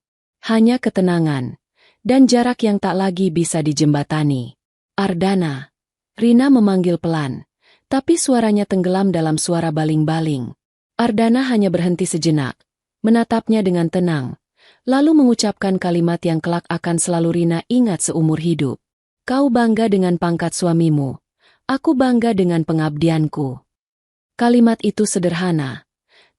Hanya ketenangan, dan jarak yang tak lagi bisa dijembatani. Ardana. Rina memanggil pelan, tapi suaranya tenggelam dalam suara baling-baling. Ardana hanya berhenti sejenak. Menatapnya dengan tenang, lalu mengucapkan kalimat yang kelak akan selalu Rina ingat seumur hidup. Kau bangga dengan pangkat suamimu, aku bangga dengan pengabdianku. Kalimat itu sederhana,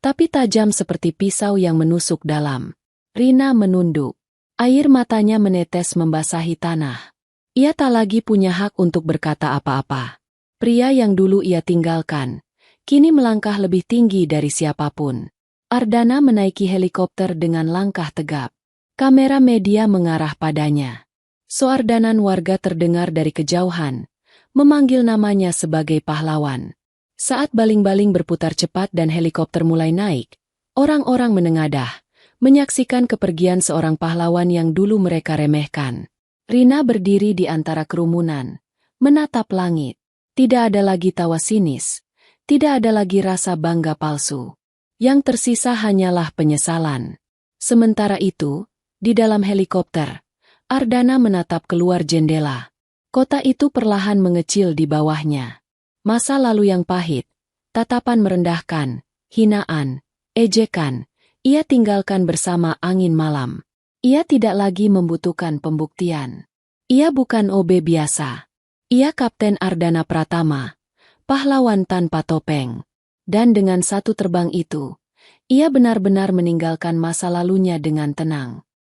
tapi tajam seperti pisau yang menusuk dalam. Rina menunduk, air matanya menetes membasahi tanah. Ia tak lagi punya hak untuk berkata apa-apa. Pria yang dulu ia tinggalkan, kini melangkah lebih tinggi dari siapapun. Ardana menaiki helikopter dengan langkah tegap. Kamera media mengarah padanya. Soardanan warga terdengar dari kejauhan, memanggil namanya sebagai pahlawan. Saat baling-baling berputar cepat dan helikopter mulai naik, orang-orang menengadah, menyaksikan kepergian seorang pahlawan yang dulu mereka remehkan. Rina berdiri di antara kerumunan, menatap langit. Tidak ada lagi tawa sinis, tidak ada lagi rasa bangga palsu. Yang tersisa hanyalah penyesalan. Sementara itu, di dalam helikopter, Ardana menatap keluar jendela. Kota itu perlahan mengecil di bawahnya. Masa lalu yang pahit, tatapan merendahkan, hinaan, ejekan, ia tinggalkan bersama angin malam. Ia tidak lagi membutuhkan pembuktian. Ia bukan OB biasa. Ia Kapten Ardana Pratama, pahlawan tanpa topeng. Dan dengan satu terbang itu, ia benar-benar meninggalkan masa lalunya dengan tenang.